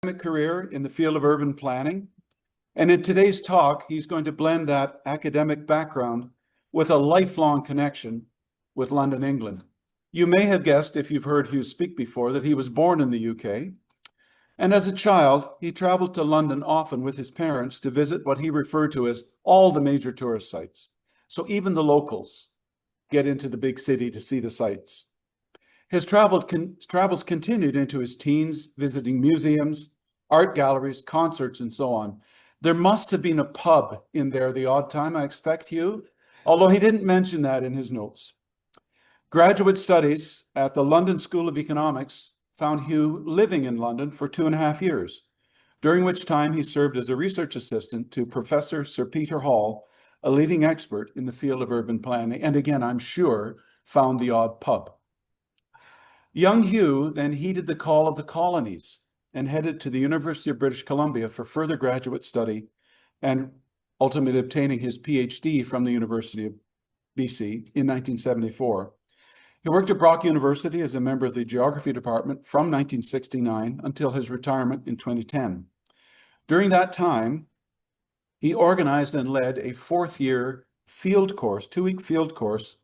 career in the field of urban planning. And in today's talk, he's going to blend that academic background with a lifelong connection with London, England. You may have guessed, if you've heard Hugh speak before, that he was born in the UK. And as a child, he traveled to London often with his parents to visit what he referred to as all the major tourist sites. So even the locals get into the big city to see the sights. His travels continued into his teens, visiting museums, art galleries, concerts, and so on. There must have been a pub in there the odd time, I expect, Hugh, although he didn't mention that in his notes. Graduate studies at the London School of Economics found Hugh living in London for 2.5 years, during which time he served as a research assistant to Professor Sir Peter Hall, a leading expert in the field of urban planning, and again, I'm sure, found the odd pub. Young Hugh then heeded the call of the colonies and headed to the University of British Columbia for further graduate study and ultimately obtaining his PhD from the University of BC in 1974. He worked at Brock University as a member of the geography department from 1969 until his retirement in 2010. During that time, he organized and led a fourth-year field course, 2-week field course,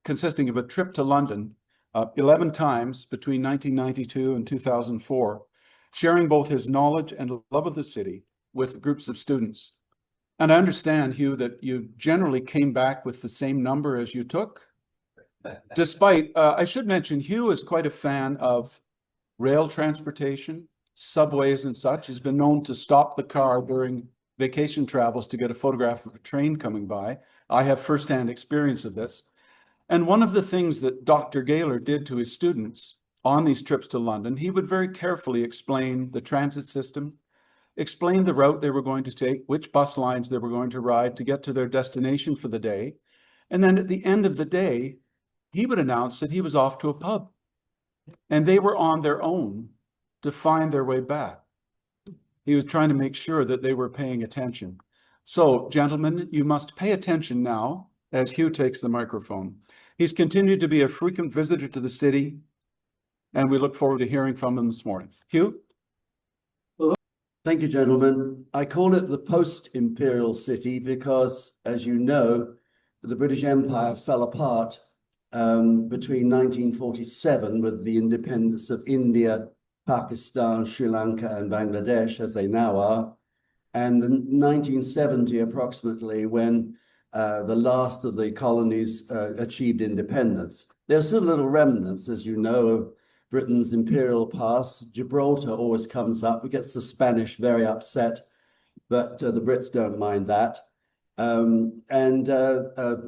consisting of a trip to London 11 times between 1992 and 2004, sharing both his knowledge and love of the city with groups of students. And I understand, Hugh, that you generally came back with the same number as you took. Despite, I should mention, Hugh is quite a fan of rail transportation, subways and such. He's been known to stop the car during vacation travels to get a photograph of a train coming by. I have firsthand experience of this. And one of the things that Dr. Gayler did to his students on these trips to London, he would very carefully explain the transit system, explain the route they were going to take, which bus lines they were going to ride to get to their destination for the day. And then at the end of the day, he would announce that he was off to a pub and they were on their own to find their way back. He was trying to make sure that they were paying attention. So, gentlemen, you must pay attention now as Hugh takes the microphone. He's continued to be a frequent visitor to the city, and we look forward to hearing from him this morning. Hugh? Thank you, gentlemen. I call it the post-imperial city because, as you know, the British Empire fell apart between 1947 with the independence of India, Pakistan, Sri Lanka, and Bangladesh, as they now are, and in 1970 approximately when the last of the colonies achieved independence. There's still little remnants, as you know, of Britain's imperial past. Gibraltar always comes up. It gets the Spanish very upset, but the Brits don't mind that.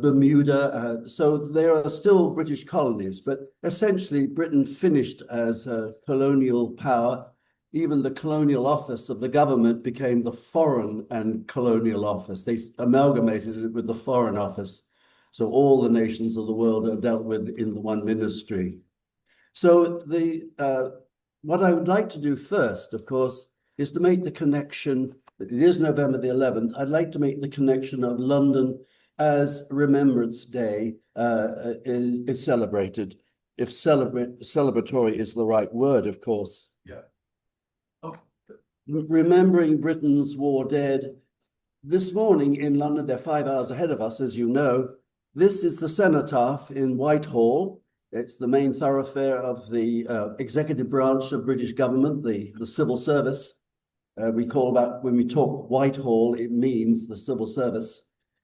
Bermuda. So there are still British colonies, but essentially Britain finished as a colonial power. Even the colonial office of the government became the Foreign and Colonial Office. They amalgamated it with the Foreign Office. So all the nations of the world are dealt with in the one ministry. So what I would like to do first, of course, is to make the connection. It is November the 11th. I'd like to make the connection of London as Remembrance Day is celebrated, if celebratory is the right word, of course. Yeah. Remembering Britain's war dead. This morning in London, they're 5 hours ahead of us, as you know. This is the cenotaph in Whitehall. It's the main thoroughfare of the executive branch of British government, the civil service. When we talk Whitehall, it means the civil service.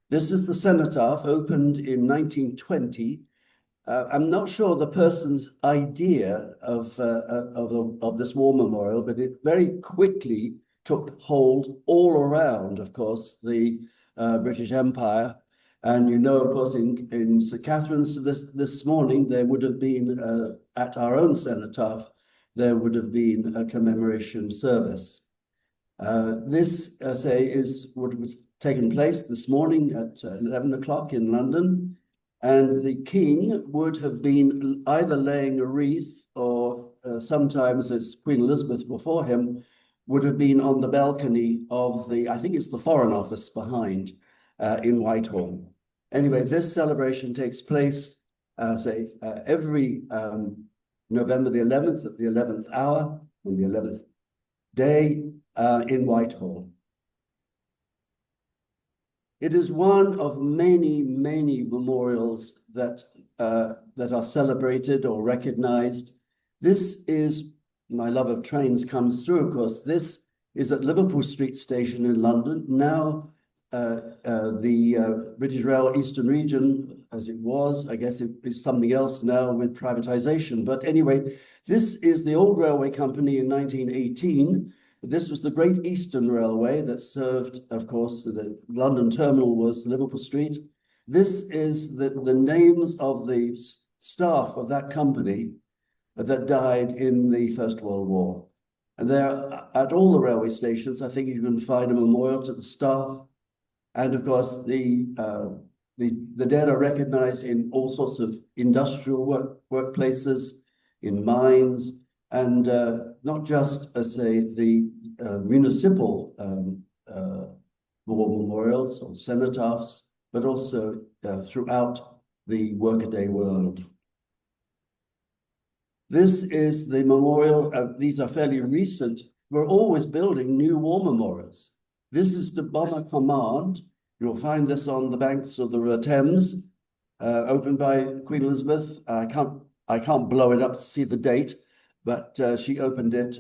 This is the cenotaph, opened in 1920. I'm not sure the person's idea of this war memorial, but it very quickly took hold all around, of course, the British Empire. And you know, of course, in St. Catharines this morning, there would have been, at our own cenotaph, there would have been a commemoration service. This, would have taken place this morning at 11 o'clock in London, and the king would have been either laying a wreath or sometimes, as Queen Elizabeth before him, would have been on the balcony of I think it's the Foreign Office behind in Whitehall. Anyway, this celebration takes place, every November the 11th at the 11th hour, on the 11th Day in Whitehall. It is one of many, many memorials that are celebrated or recognized. This is, my love of trains comes through, of course. This is at Liverpool Street Station in London. Now the British Rail Eastern Region, as it was, I guess it is something else now with privatization. But anyway, this is the old railway company in 1918. This was the Great Eastern Railway that served, of course, the London terminal was Liverpool Street. This is the names of the staff of that company that died in the First World War. And there, at all the railway stations, I think you can find a memorial to the staff. And of course, the dead are recognized in all sorts of industrial workplaces, in mines, and not just, say, the municipal war memorials or cenotaphs, but also throughout the workaday world. This is the memorial. These are fairly recent. We're always building new war memorials. This is the Bomber Command. You'll find this on the banks of the Thames, opened by Queen Elizabeth. I can't blow it up to see the date, but she opened it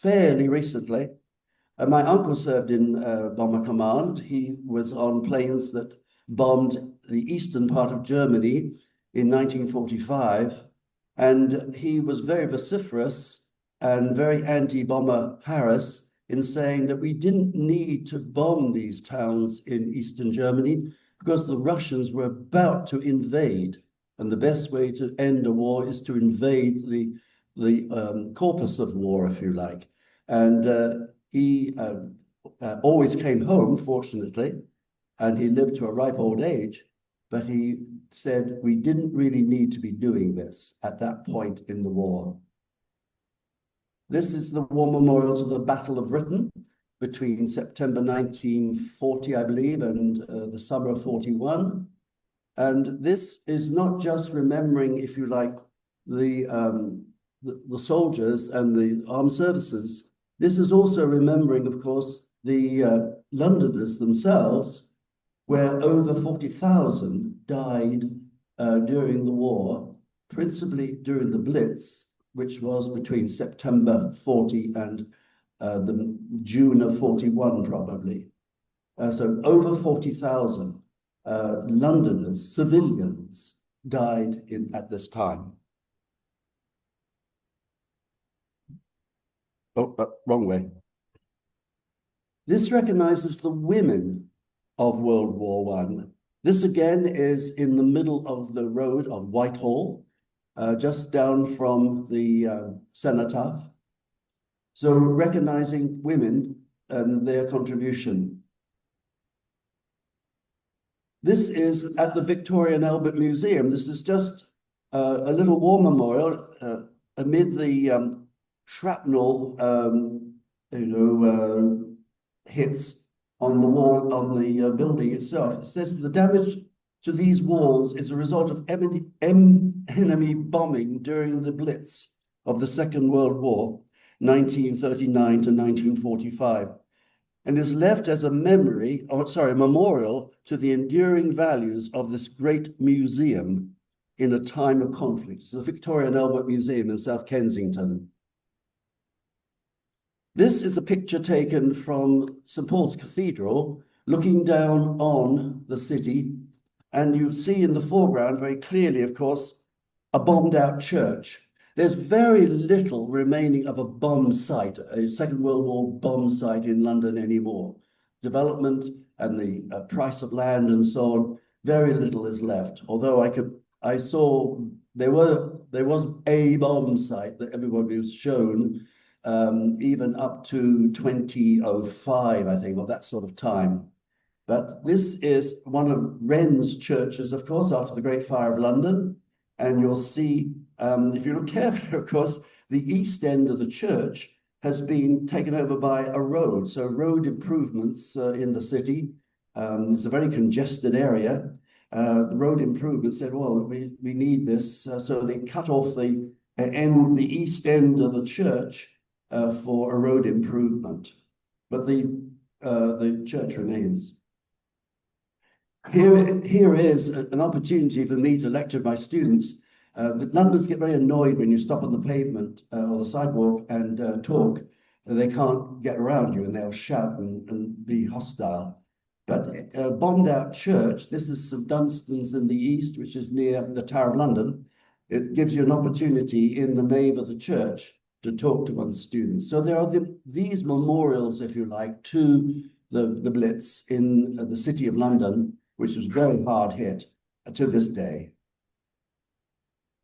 fairly recently. My uncle served in Bomber Command. He was on planes that bombed the eastern part of Germany in 1945, and he was very vociferous and very anti-bomber Harris in saying that we didn't need to bomb these towns in eastern Germany because the Russians were about to invade, and the best way to end a war is to invade the corpus of war, if you like. And he always came home, fortunately, and he lived to a ripe old age, but he said we didn't really need to be doing this at that point in the war. This is the war memorial to the Battle of Britain between September 1940, I believe, and the summer of 41. And this is not just remembering, if you like, the soldiers and the armed services. This is also remembering, of course, the Londoners themselves, where over 40,000 died during the war, principally during the Blitz, which was between September 40 and the June of 41, probably. So over 40,000 Londoners, civilians, died at this time. Oh, wrong way. This recognizes the women of World War I. This again is in the middle of the road of Whitehall, just down from the cenotaph. So recognizing women and their contribution. This is at the Victoria and Albert Museum. This is just a little war memorial amid the shrapnel, hits on the wall, on the building itself. It says the damage to these walls is a result of enemy bombing during the Blitz of the Second World War, 1939 to 1945, and is left as a memorial to the enduring values of this great museum in a time of conflict. It's the Victoria and Albert Museum in South Kensington. This is a picture taken from St. Paul's Cathedral, looking down on the city, and you see in the foreground very clearly, of course, a bombed out church. There's very little remaining of a bomb site, a Second World War bomb site in London anymore. Development and the price of land and so on, very little is left. Although I saw there was a bomb site that everybody was shown, even up to 2005, I think, or that sort of time. But this is one of Wren's churches, of course, after the Great Fire of London. And you'll see, if you look carefully, of course, the east end of the church has been taken over by a road. So road improvements in the city. It's a very congested area. The road improvements said, well, we need this. So they cut off the east end of the church for a road improvement, but the church remains. Here is an opportunity for me to lecture my students. The Londoners get very annoyed when you stop on the pavement or the sidewalk and talk. They can't get around you and they'll shout and be hostile. But a bombed out church, this is St Dunstan's in the east, which is near the Tower of London. It gives you an opportunity in the nave of the church to talk to one's students. So there are these memorials, if you like, to the Blitz in the city of London, which was very hard hit to this day.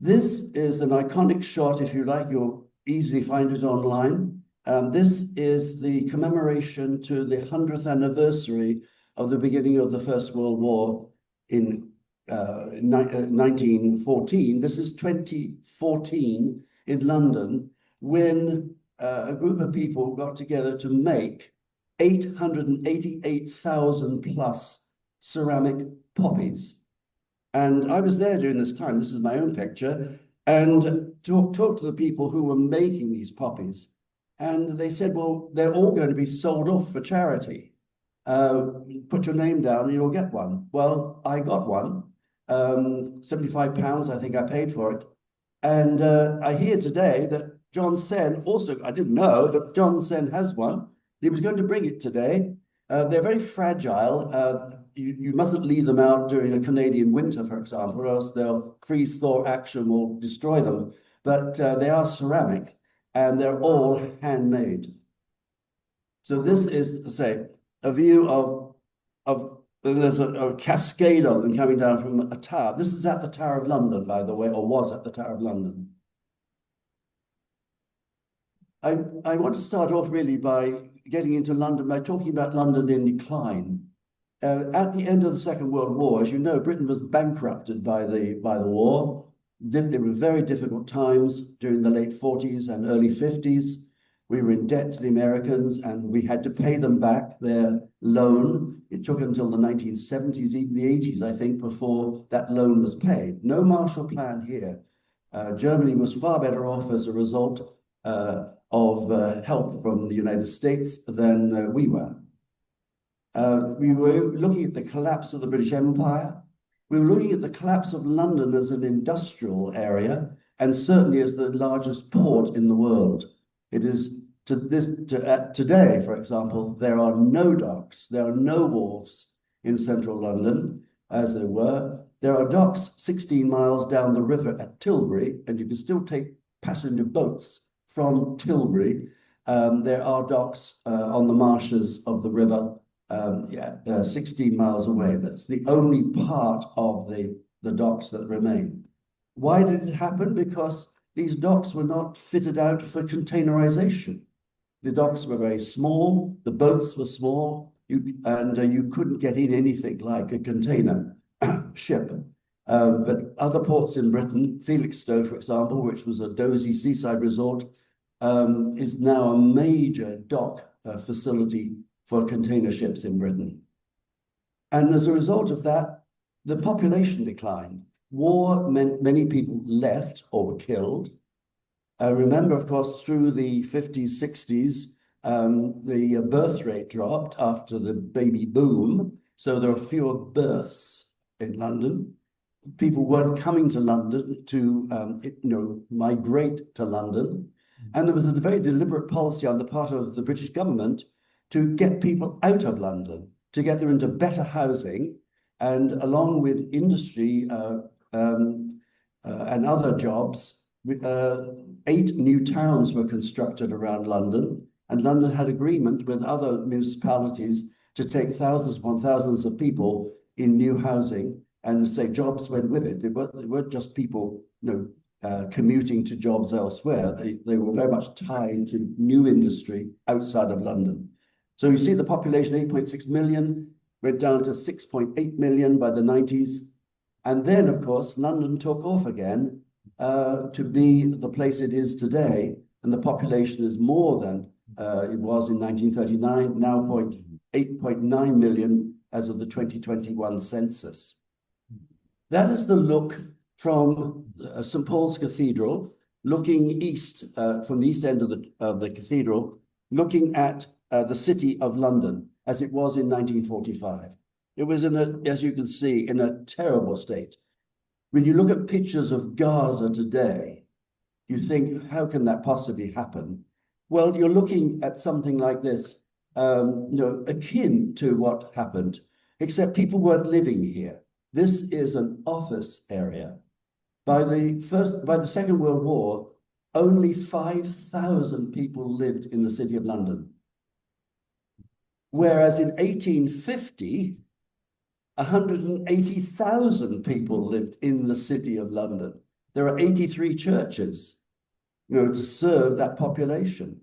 This is an iconic shot, if you like, you'll easily find it online. This is the commemoration to the 100th anniversary of the beginning of the First World War in 1914. This is 2014 in London, when a group of people got together to make 888,000 plus ceramic poppies. And I was there during this time, this is my own picture, and talked to the people who were making these poppies. And they said, well, they're all going to be sold off for charity. Put your name down and you'll get one. Well, I got one, £75, I think I paid for it. And I hear today that John Sen also, I didn't know, but John Sen has one. He was going to bring it today. They're very fragile. You mustn't leave them out during a Canadian winter, for example, or else they'll freeze-thaw action will destroy them. But they are ceramic and they're all handmade. So this is, say, a view of there's a cascade of them coming down from a tower. This is at the Tower of London, by the way, or was at the Tower of London. I want to start off really by getting into London, by talking about London in decline. At the end of the Second World War, as you know, Britain was bankrupted by the war. There were very difficult times during the late 40s and early 50s. We were in debt to the Americans and we had to pay them back their loan. It took until the 1970s, even the 80s, I think, before that loan was paid. No Marshall Plan here. Germany was far better off as a result of help from the United States than we were. We were looking at the collapse of the British Empire. We were looking at the collapse of London as an industrial area and certainly as the largest port in the world. It is today, for example, there are no docks, there are no wharves in central London, as there were. There are docks 16 miles down the river at Tilbury, and you can still take passenger boats from Tilbury. There are docks on the marshes of the river 16 miles away. That's the only part of the docks that remain. Why did it happen? Because these docks were not fitted out for containerization. The docks were very small, the boats were small, and you couldn't get in anything like a container ship. But other ports in Britain, Felixstowe, for example, which was a dozy seaside resort, is now a major dock facility for container ships in Britain. And as a result of that, the population declined. War meant many people left or were killed. Remember, of course, through the 50s, 60s, the birth rate dropped after the baby boom. So there are fewer births in London. People weren't coming to London to migrate to London. And there was a very deliberate policy on the part of the British government to get people out of London, to get them into better housing, and along with industry and other jobs, 8 new towns were constructed around London, and London had agreement with other municipalities to take thousands upon thousands of people in new housing, and say jobs went with it. They weren't just people, commuting to jobs elsewhere. They were very much tied to new industry outside of London. So you see the population, 8.6 million, went down to 6.8 million by the 90s. And then, of course, London took off again to be the place it is today. And the population is more than it was in 1939, now 8.9 million as of the 2021 census. That is the look from St. Paul's Cathedral. looking east from the east end of the cathedral, looking at the city of London as it was in 1945. It was as you can see, in a terrible state. When you look at pictures of Gaza today, you think, how can that possibly happen? Well, you're looking at something like this, akin to what happened, except people weren't living here. This is an office area. By the Second World War, only 5,000 people lived in the City of London. Whereas in 1850, 180,000 people lived in the City of London. There are 83 churches, to serve that population.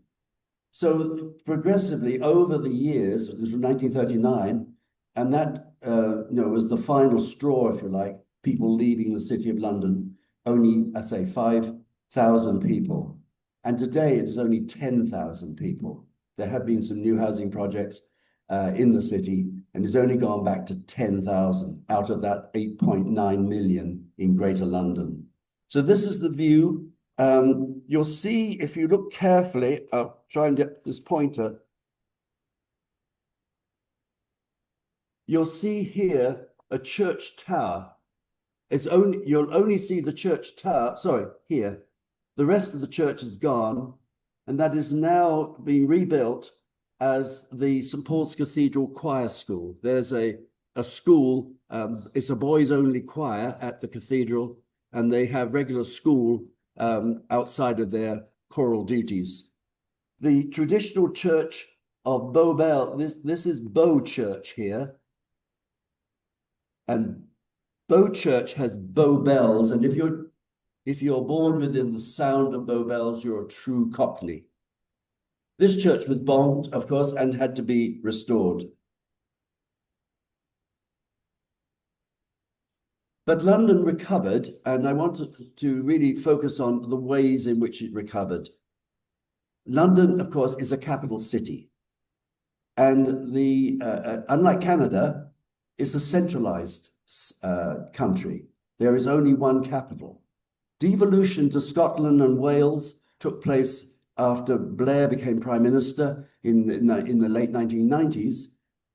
So progressively over the years, it was 1939, and that was the final straw, if you like, people leaving the City of London, only, I say, 5,000 people. And today it is only 10,000 people. There have been some new housing projects in the city, and it's only gone back to 10,000 out of that 8.9 million in Greater London. So this is the view. You'll see, if you look carefully, I'll try and get this pointer. You'll see here a church tower. You'll only see the church tower, sorry, here. The rest of the church is gone, and that is now being rebuilt as the St. Paul's Cathedral Choir School. There's a school, it's a boys-only choir at the cathedral, and they have regular school outside of their choral duties. The traditional church of Bow Bell, this is Bow Church here, and Bow Church has Bow bells, and if you're born within the sound of Bow bells, you're a true Cockney. This church was bombed, of course, and had to be restored. But London recovered, and I wanted to really focus on the ways in which it recovered. London, of course, is a capital city. And unlike Canada, it's a centralized country. There is only one capital. Devolution to Scotland and Wales took place after Blair became Prime Minister in the late 1990s.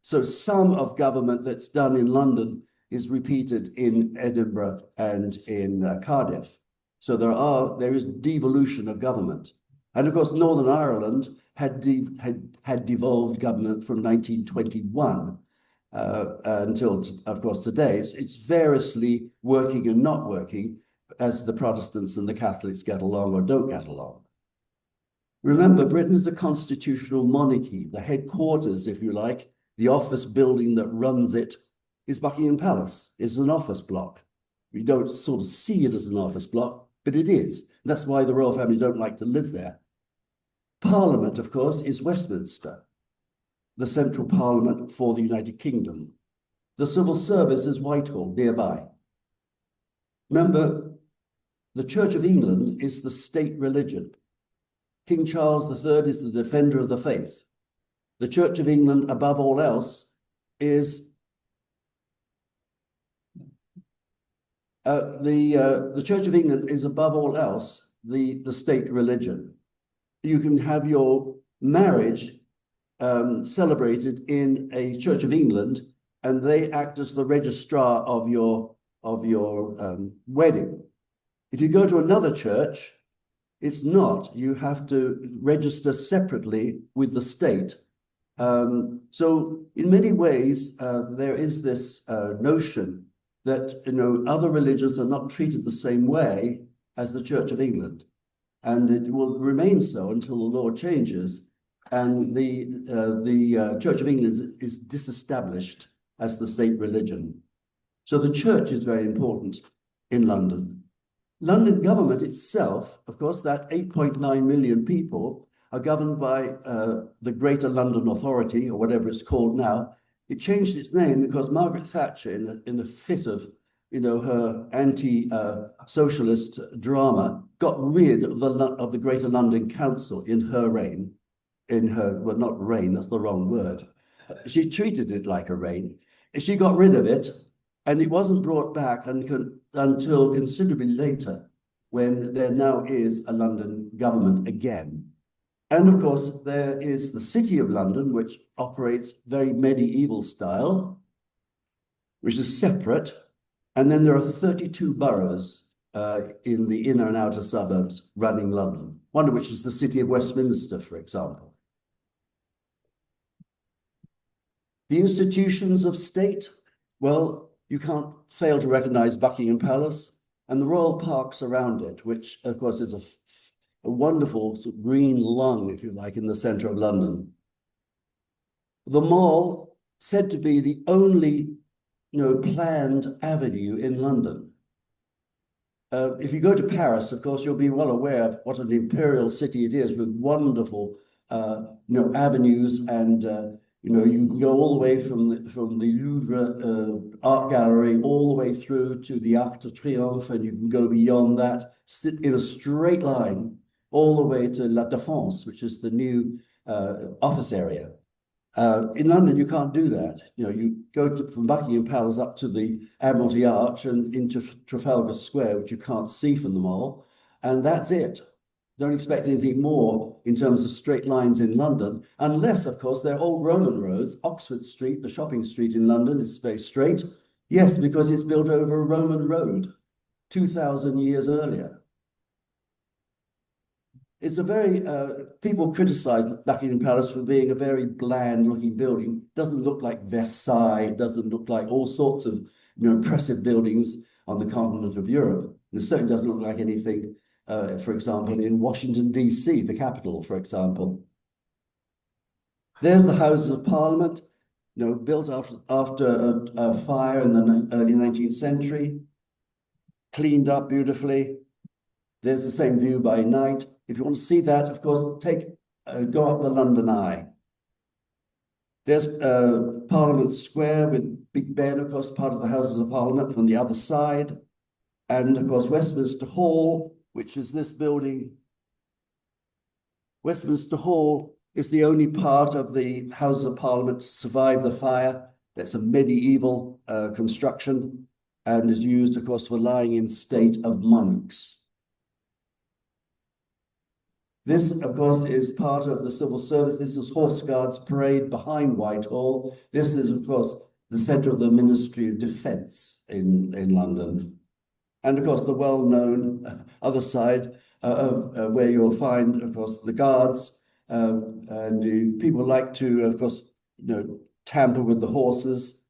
So some of government that's done in London is repeated in Edinburgh and in Cardiff. So there is devolution of government. And of course, Northern Ireland had devolved government from 1921 until, of course, today. It's variously working and not working as the Protestants and the Catholics get along or don't get along. Remember, Britain is a constitutional monarchy. The headquarters, if you like, the office building that runs it is Buckingham Palace. It's an office block. We don't sort of see it as an office block, but it is. That's why the royal family don't like to live there. Parliament, of course, is Westminster, the central parliament for the United Kingdom. The civil service is Whitehall, nearby. Remember, the Church of England is the state religion. King Charles III is the defender of the faith. The Church of England, above all else, is the Church of England is above all else the state religion. You can have your marriage celebrated in a Church of England, and they act as the registrar of your wedding. If you go to another church, it's not. You have to register separately with the state. So in many ways, there is this notion that other religions are not treated the same way as the Church of England, and it will remain so until the law changes and the Church of England is disestablished as the state religion. So the church is very important in London. London government itself, of course, that 8.9 million people are governed by the Greater London Authority, or whatever it's called now. It changed its name because Margaret Thatcher, in a fit of her anti-socialist drama, got rid of the Greater London Council in her reign. Well, not reign, that's the wrong word. She treated it like a reign. She got rid of it, and it wasn't brought back until considerably later, when there now is a London government again. And of course, there is the City of London, which operates very medieval style, which is separate. And then there are 32 boroughs in the inner and outer suburbs running London, one of which is the city of Westminster, for example. The institutions of state, well, you can't fail to recognize Buckingham Palace and the royal parks around it, which of course is a wonderful sort of green lung, if you like, in the center of London. The Mall, said to be the only planned avenue in London. If you go to Paris, of course, you'll be well aware of what an imperial city it is, with wonderful, avenues, and you can go all the way from the Louvre Art Gallery all the way through to the Arc de Triomphe, and you can go beyond that in a straight line all the way to La Défense, which is the new office area. In London, you can't do that. You go from Buckingham Palace up to the Admiralty Arch and into Trafalgar Square, which you can't see from the Mall, and that's it. Don't expect anything more in terms of straight lines in London, unless, of course, they're old Roman roads. Oxford Street, the shopping street in London, is very straight. Yes, because it's built over a Roman road 2,000 years earlier. It's a very, people criticize Buckingham Palace for being a very bland looking building. Doesn't look like Versailles, doesn't look like all sorts of impressive buildings on the continent of Europe. And it certainly doesn't look like anything, for example, in Washington, D.C., the capital, for example. There's the Houses of Parliament, built after a fire in the early 19th century, cleaned up beautifully. There's the same view by night. If you want to see that, of course, go up the London Eye. There's Parliament Square with Big Ben, of course, part of the Houses of Parliament from the other side. And of course, Westminster Hall, which is this building. Westminster Hall is the only part of the Houses of Parliament to survive the fire. That's a medieval construction and is used, of course, for lying in state of monarchs. This, of course, is part of the civil service. This is Horse Guards Parade behind Whitehall. This is, of course, the centre of the Ministry of Defence in London. And, of course, the well-known other side of where you'll find, of course, the guards. And people like to, of course, tamper with the horses.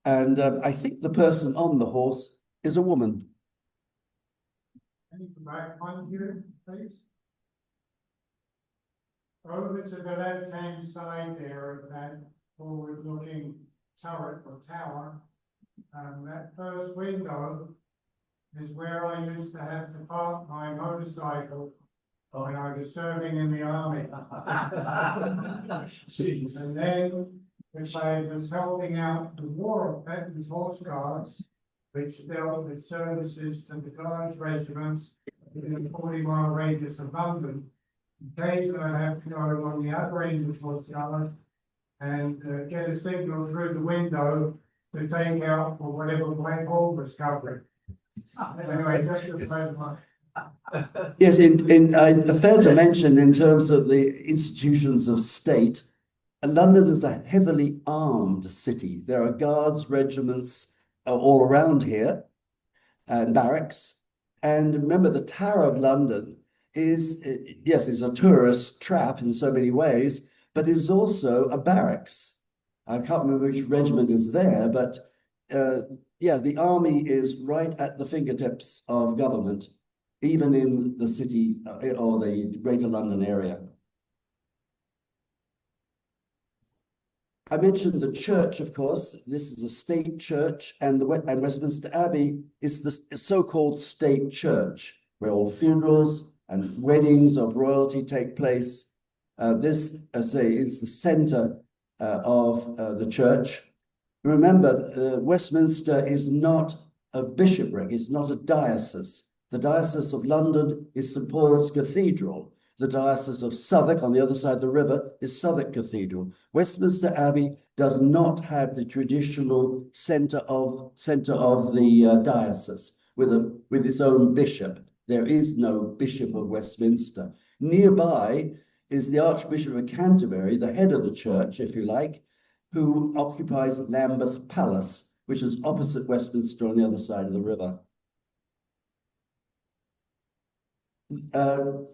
And I think the person on the horse is a woman. Can you come back one here, please? Over to the left-hand side there of that forward-looking turret or tower, that first window is where I used to have to park my motorcycle when I was serving in the army. And then, if I was helping out the war, that was Horse Guards, which dealt with services to the Guards regiments in a 40-mile radius of London. Occasionally, I have to go along the other end of Horse Guards and get a signal through the window to take out for whatever Black Hole was covering. Anyway, just a friend of mine. Yes, I failed to mention in terms of the institutions of state, London is a heavily armed city. There are guards, regiments all around here, and barracks. And remember, the Tower of London is, yes, is a tourist trap in so many ways, but is also a barracks. I can't remember which regiment is there, but yeah, the army is right at the fingertips of government, even in the city or the Greater London area. I mentioned the church, of course. This is a state church, and Westminster Abbey is the so-called state church, where all funerals and weddings of royalty take place. This, as I say, is the center of the church. Remember, Westminster is not a bishopric, it's not a diocese. The Diocese of London is St. Paul's Cathedral. The Diocese of Southwark, on the other side of the river, is Southwark Cathedral. Westminster Abbey does not have the traditional center of the diocese with its own bishop. There is no Bishop of Westminster. Nearby is the Archbishop of Canterbury, the head of the church, if you like, who occupies Lambeth Palace, which is opposite Westminster on the other side of the river.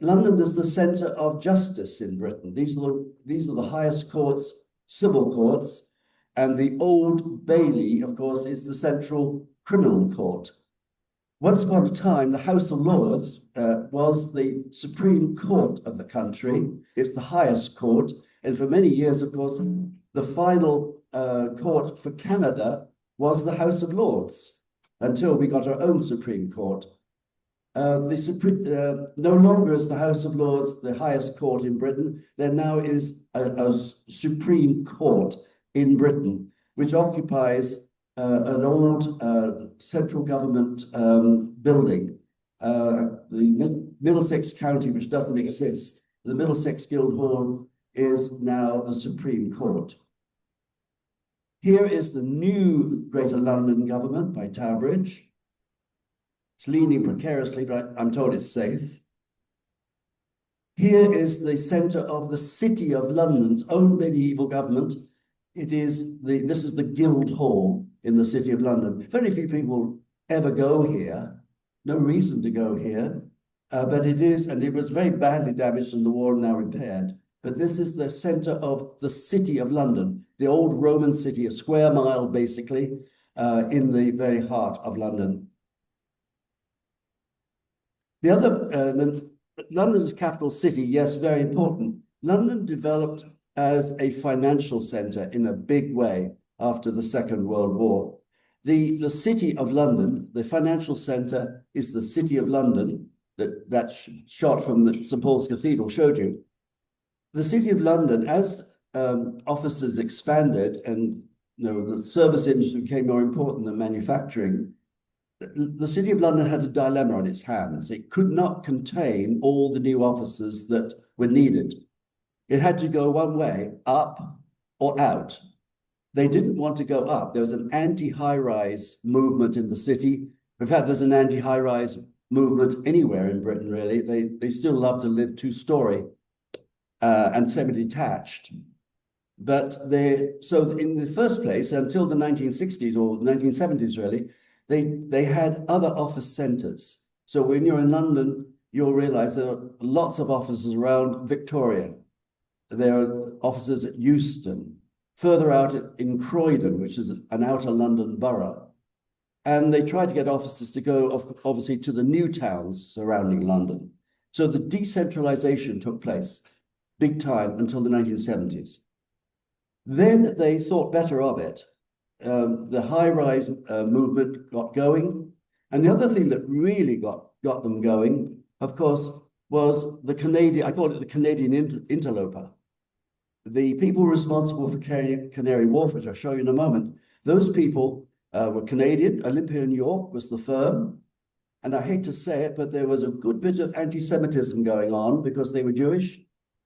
London is the centre of justice in Britain. These are the highest courts, civil courts, and the Old Bailey, of course, is the central criminal court. Once upon a time, the House of Lords was the Supreme Court of the country. It's the highest court, and for many years, of course, the final court for Canada was the House of Lords until we got our own Supreme Court. No longer is the House of Lords the highest court in Britain. There now is a Supreme Court in Britain, which occupies an old central government building, the Middlesex County, which doesn't exist. The Middlesex Guildhall is now the Supreme Court. Here is the new Greater London government by Tower Bridge. It's leaning precariously, but I'm told it's safe. Here is the centre of the City of London's own medieval government. This is the Guildhall in the City of London. Very few people ever go here. No reason to go here, but it is, and it was very badly damaged in the war and now repaired. But this is the centre of the City of London, the old Roman city, a square mile basically, in the very heart of London. The other, London's capital city, yes, very important. London developed as a financial centre in a big way after the Second World War. The City of London, the financial centre, is the City of London that shot from the St. Paul's Cathedral showed you. The City of London, as offices expanded and the service industry became more important than manufacturing, the City of London had a dilemma on its hands. It could not contain all the new offices that were needed. It had to go one way, up or out. They didn't want to go up. There was an anti-high-rise movement in the city. In fact, there's an anti-high-rise movement anywhere in Britain, really. They still love to live two-storey and semi-detached. But so in the first place, until the 1960s or 1970s, really, they had other office centres. So when you're in London, you'll realise there are lots of offices around Victoria. There are offices at Euston, further out in Croydon, which is an outer London borough. And they tried to get offices to go, obviously, to the new towns surrounding London. So the decentralisation took place big time until the 1970s. Then they thought better of it. The high-rise movement got going. And the other thing that really got them going, of course, was the Canadian, I call it the Canadian interloper. The people responsible for Canary Wharf, which I'll show you in a moment, those people were Canadian. Olympia in York was the firm. And I hate to say it, but there was a good bit of anti-Semitism going on because they were Jewish.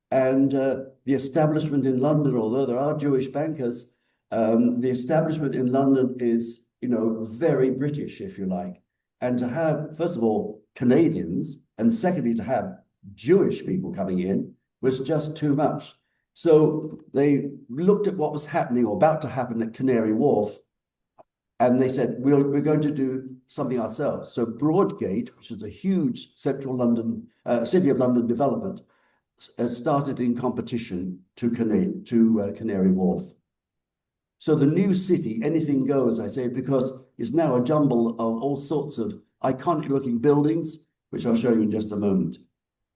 And the establishment in London, although there are Jewish bankers, the establishment in London is, very British, if you like. And to have, first of all, Canadians, and secondly, to have Jewish people coming in was just too much. So they looked at what was happening or about to happen at Canary Wharf, and they said, we're going to do something ourselves. So Broadgate, which is a huge central London, City of London development, started in competition to Canary Wharf. So the new city, anything goes, I say, because it's now a jumble of all sorts of iconic looking buildings, which I'll show you in just a moment.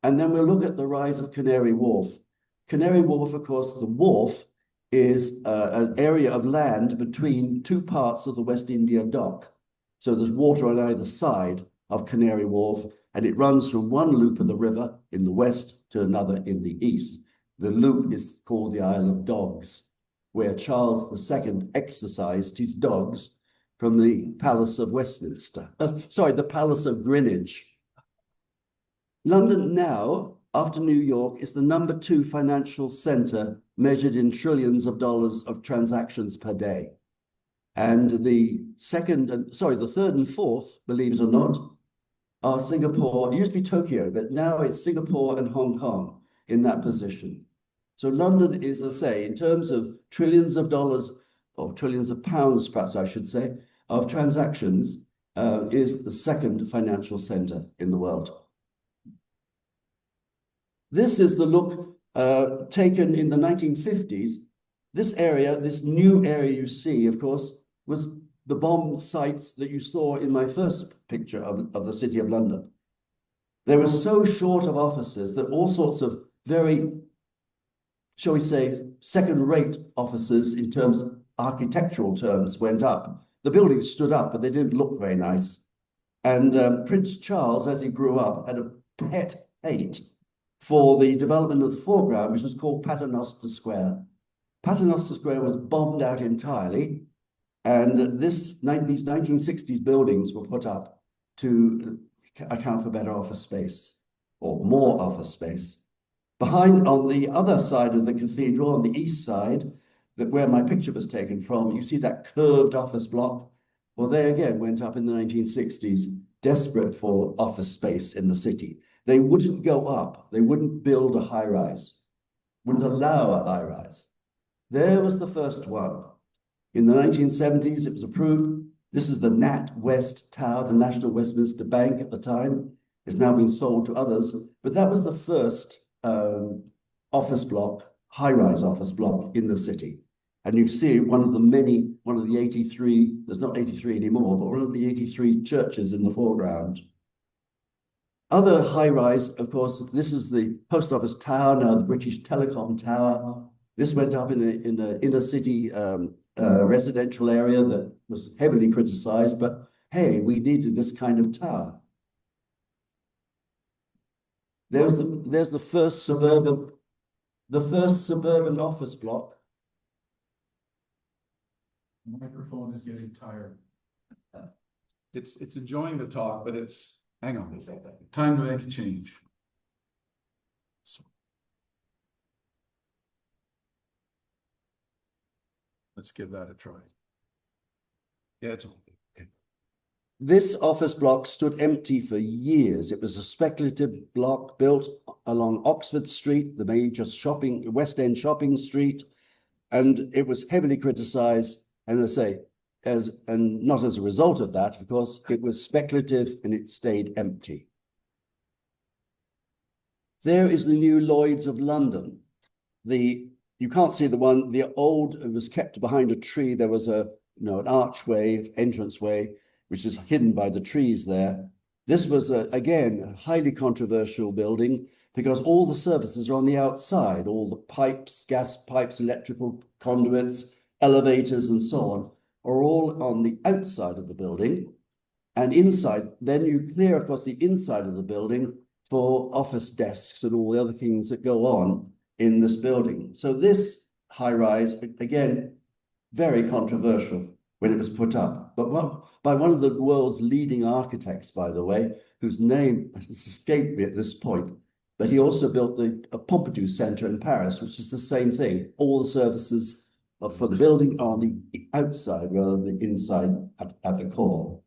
And then we'll look at the rise of Canary Wharf. Canary Wharf, of course, the wharf is an area of land between two parts of the West India Dock. So there's water on either side of Canary Wharf, and it runs from one loop of the river in the west to another in the east. The loop is called the Isle of Dogs, where Charles II exercised his dogs from the Palace of Westminster. The Palace of Greenwich. London now, after New York, is the #2 financial centre measured in trillions of dollars of transactions per day. And the third and fourth, believe it or not, are Singapore. It used to be Tokyo, but now it's Singapore and Hong Kong in that position. So London is, as I say, in terms of trillions of dollars, or trillions of pounds, perhaps I should say, of transactions, is the second financial center in the world. This is the look taken in the 1950s. This area, this new area you see, of course, was the bomb sites that you saw in my first picture of the City of London. They were so short of offices that all sorts of very, shall we say, second-rate offices in terms of architectural terms went up. The buildings stood up, but they didn't look very nice. And Prince Charles, as he grew up, had a pet hate for the development of the foreground, which was called Paternoster Square. Paternoster Square was bombed out entirely, and these 1960s buildings were put up to account for better office space, or more office space. Behind, on the other side of the cathedral, on the east side, where my picture was taken from, you see that curved office block. Well, they again went up in the 1960s, desperate for office space in the city. They wouldn't go up. They wouldn't build a high-rise, wouldn't allow a high-rise. There was the first one. In the 1970s, it was approved. This is the Nat West Tower, the National Westminster Bank at the time. It's now been sold to others, but that was the first office block, high-rise office block in the city. And you see one of the 83, there's not 83 anymore, but one of the 83 churches in the foreground. Other high-rise, of course, this is the Post Office Tower, now the British Telecom Tower. This went up in an inner city residential area that was heavily criticized, but hey, we needed this kind of tower. There's the first suburban office block. The microphone is getting tired. It's enjoying the talk, but it's, hang on, time to make a change. Let's give that a try. Yeah, it's okay. This office block stood empty for years. It was a speculative block built along Oxford Street, the major West End shopping street, and it was heavily criticized, and I say, and not as a result of that, because it was speculative and it stayed empty. There is the new Lloyd's of London. You can't see the one, the old, it was kept behind a tree. There was an archway, entranceway, which is hidden by the trees there. This was, again, a highly controversial building because all the services are on the outside, all the pipes, gas pipes, electrical conduits, elevators, and so on, are all on the outside of the building. And inside, then you clear, of course, the inside of the building for office desks and all the other things that go on in this building. So this high-rise, again, very controversial when it was put up, but by one of the world's leading architects, by the way, whose name has escaped me at this point, but he also built the Pompidou Center in Paris, which is the same thing. All the services for the building are on the outside rather than the inside at the core.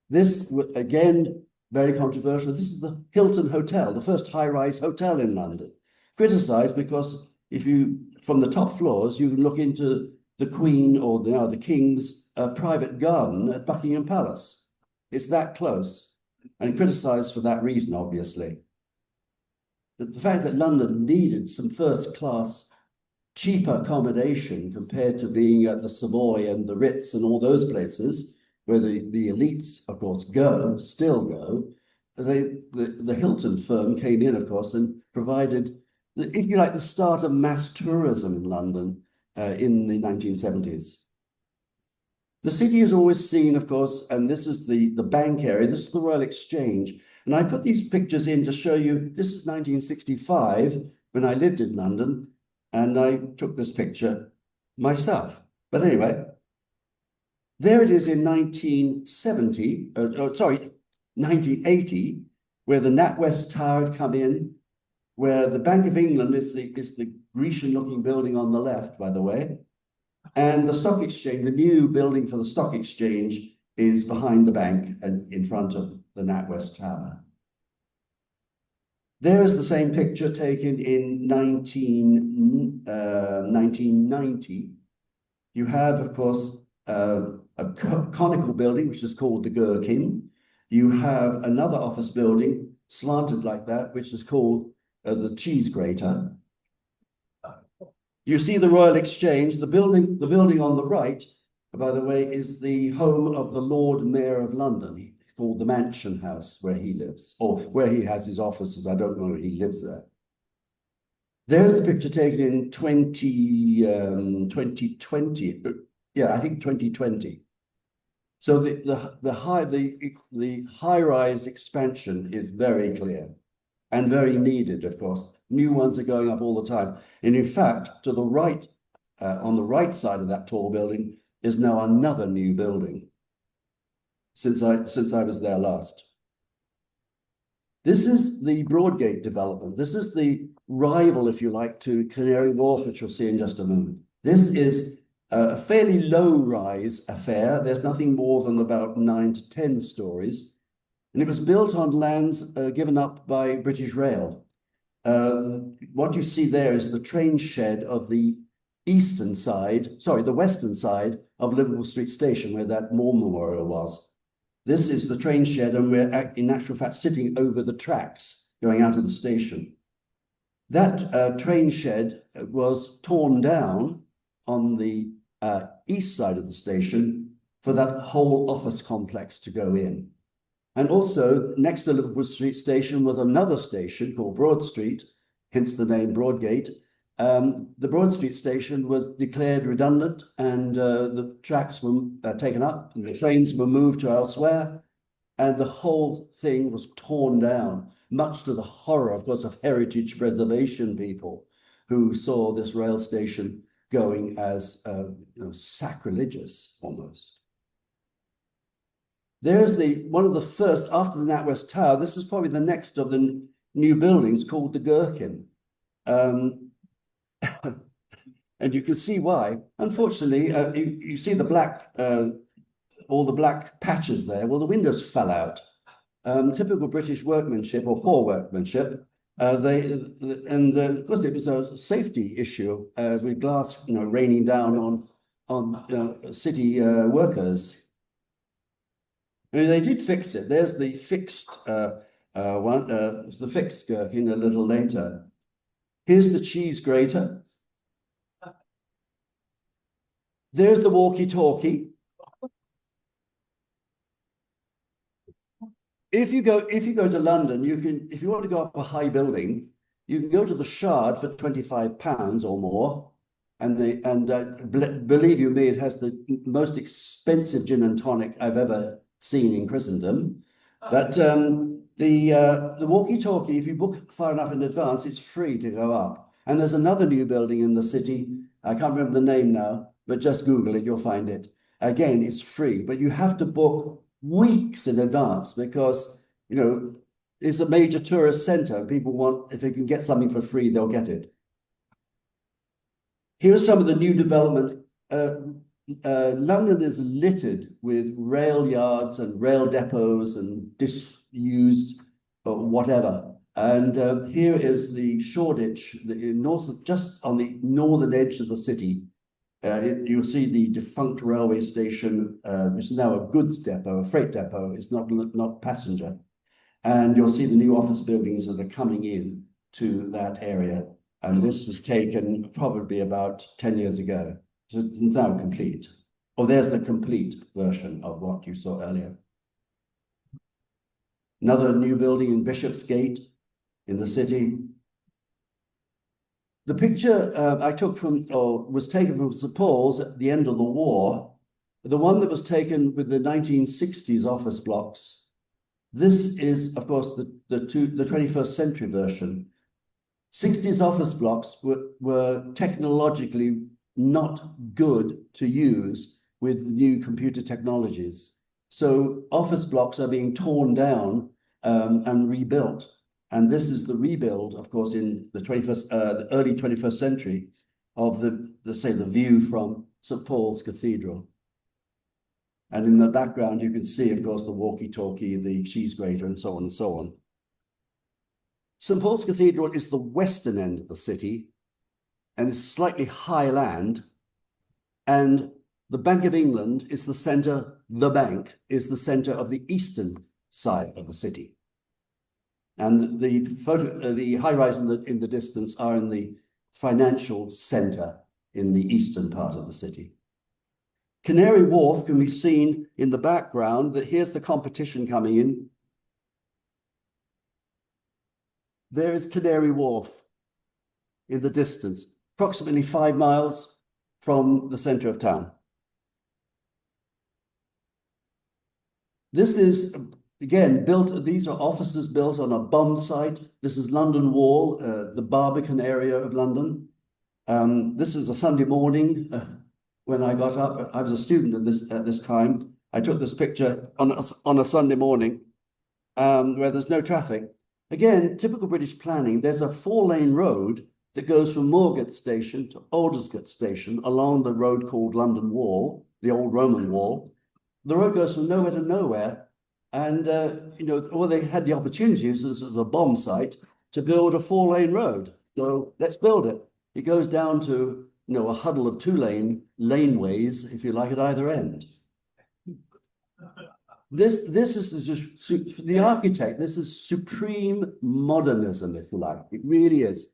This, again, very controversial. This is the Hilton Hotel, the first high-rise hotel in London. Criticized because if you, from the top floors, you can look into the Queen or now the King's private garden at Buckingham Palace. It's that close, and criticized for that reason, obviously. The fact that London needed some first-class, cheaper accommodation compared to being at the Savoy and the Ritz and all those places, where the elites, of course, still go, the Hilton firm came in, of course, and provided, if you like, the start of mass tourism in London in the 1970s. The city is always seen, of course, and this is the bank area, this is the Royal Exchange. And I put these pictures in to show you, this is 1965, when I lived in London, and I took this picture myself. But anyway, there it is in 1980, where the NatWest Tower had come in, where the Bank of England is the Grecian-looking building on the left, by the way, and the stock exchange, the new building for the stock exchange, is behind the bank and in front of the NatWest Tower. There is the same picture taken in 1990. You have, of course, a conical building, which is called the Gherkin. You have another office building slanted like that, which is called the Cheese Grater. You see the Royal Exchange. The building on the right, by the way, is the home of the Lord Mayor of London, called the Mansion House, where he lives, or where he has his offices. I don't know if he lives there. There's the picture taken in 2020. Yeah, I think 2020. So the high-rise expansion is very clear and very needed, of course. New ones are going up all the time. And in fact, to the right, on the right side of that tall building, is now another new building since I was there last. This is the Broadgate development. This is the rival, if you like, to Canary Wharf, which you'll see in just a moment. This is a fairly low-rise affair. There's nothing more than about 9 to 10 stories. And it was built on lands given up by British Rail. What you see there is the train shed of the western side of Liverpool Street Station, where that War Memorial was. This is the train shed, and we're in actual fact sitting over the tracks going out of the station. That train shed was torn down on the east side of the station for that whole office complex to go in. And also next to Liverpool Street Station was another station called Broad Street, hence the name Broadgate. The Broad Street Station was declared redundant, and the tracks were taken up and the trains were moved to elsewhere, and the whole thing was torn down, much to the horror, of course, of heritage preservation people who saw this rail station going as sacrilegious almost. There's one of the first, after the NatWest Tower, this is probably the next of the new buildings called the Gherkin. And you can see why. Unfortunately, you see the black, all the black patches there. Well, the windows fell out. Typical British workmanship or poor workmanship. Of course, it was a safety issue with glass, raining down on city workers. I mean, they did fix it. There's the fixed the fixed gherkin a little later. Here's the cheese grater. There's the walkie-talkie. If you go to London, you can, if you want to go up a high building, you can go to the Shard for £25 or more, and believe you me, it has the most expensive gin and tonic I've ever seen in Christendom. But the walkie-talkie, if you book far enough in advance, it's free to go up. And there's another new building in the city. I can't remember the name now, but just Google it, you'll find it. Again, it's free, but you have to book weeks in advance because, it's a major tourist center and people want, if they can get something for free, they'll get it. Here are some of the new development. London is littered with rail yards and rail depots and disused whatever. And here is the Shoreditch, just on the northern edge of the city. You'll see the defunct railway station, which is now a goods depot, a freight depot. It's not passenger. And you'll see the new office buildings that are coming in to that area. And this was taken probably about 10 years ago. So it's now complete. Oh, there's the complete version of what you saw earlier. Another new building in Bishopsgate in the city. The picture I took was taken from St. Paul's at the end of the war, the one that was taken with the 1960s office blocks. This is, of course, the 21st century version. 60s office blocks were technologically not good to use with new computer technologies. So office blocks are being torn down and rebuilt. And this is the rebuild, of course, in the early 21st century of the view from St. Paul's Cathedral. And in the background, you can see, of course, the walkie-talkie, the cheese grater, and so on and so on. St. Paul's Cathedral is the western end of the city, and it's slightly high land. And the Bank of England is the center, the bank is the center of the eastern side of the city. And the high rise in the distance are in the financial center in the eastern part of the city. Canary Wharf can be seen in the background. That here's the competition coming in. There is Canary Wharf in the distance, approximately 5 miles from the center of town. This is, again, built, these are offices built on a bomb site. This is London Wall, the Barbican area of London. This is a Sunday morning when I got up. I was a student at this time. I took this picture on a Sunday morning where there's no traffic. Again, typical British planning, there's a 4-lane road that goes from Moorgate Station to Aldersgate Station along the road called London Wall, the old Roman wall. The road goes from nowhere to nowhere. And, well, they had the opportunity as a bomb site to build a 4-lane road. So let's build it. It goes down to, a huddle of 2-lane laneways, if you like, at either end. This is just the architect. This is supreme modernism, if you like. It really is.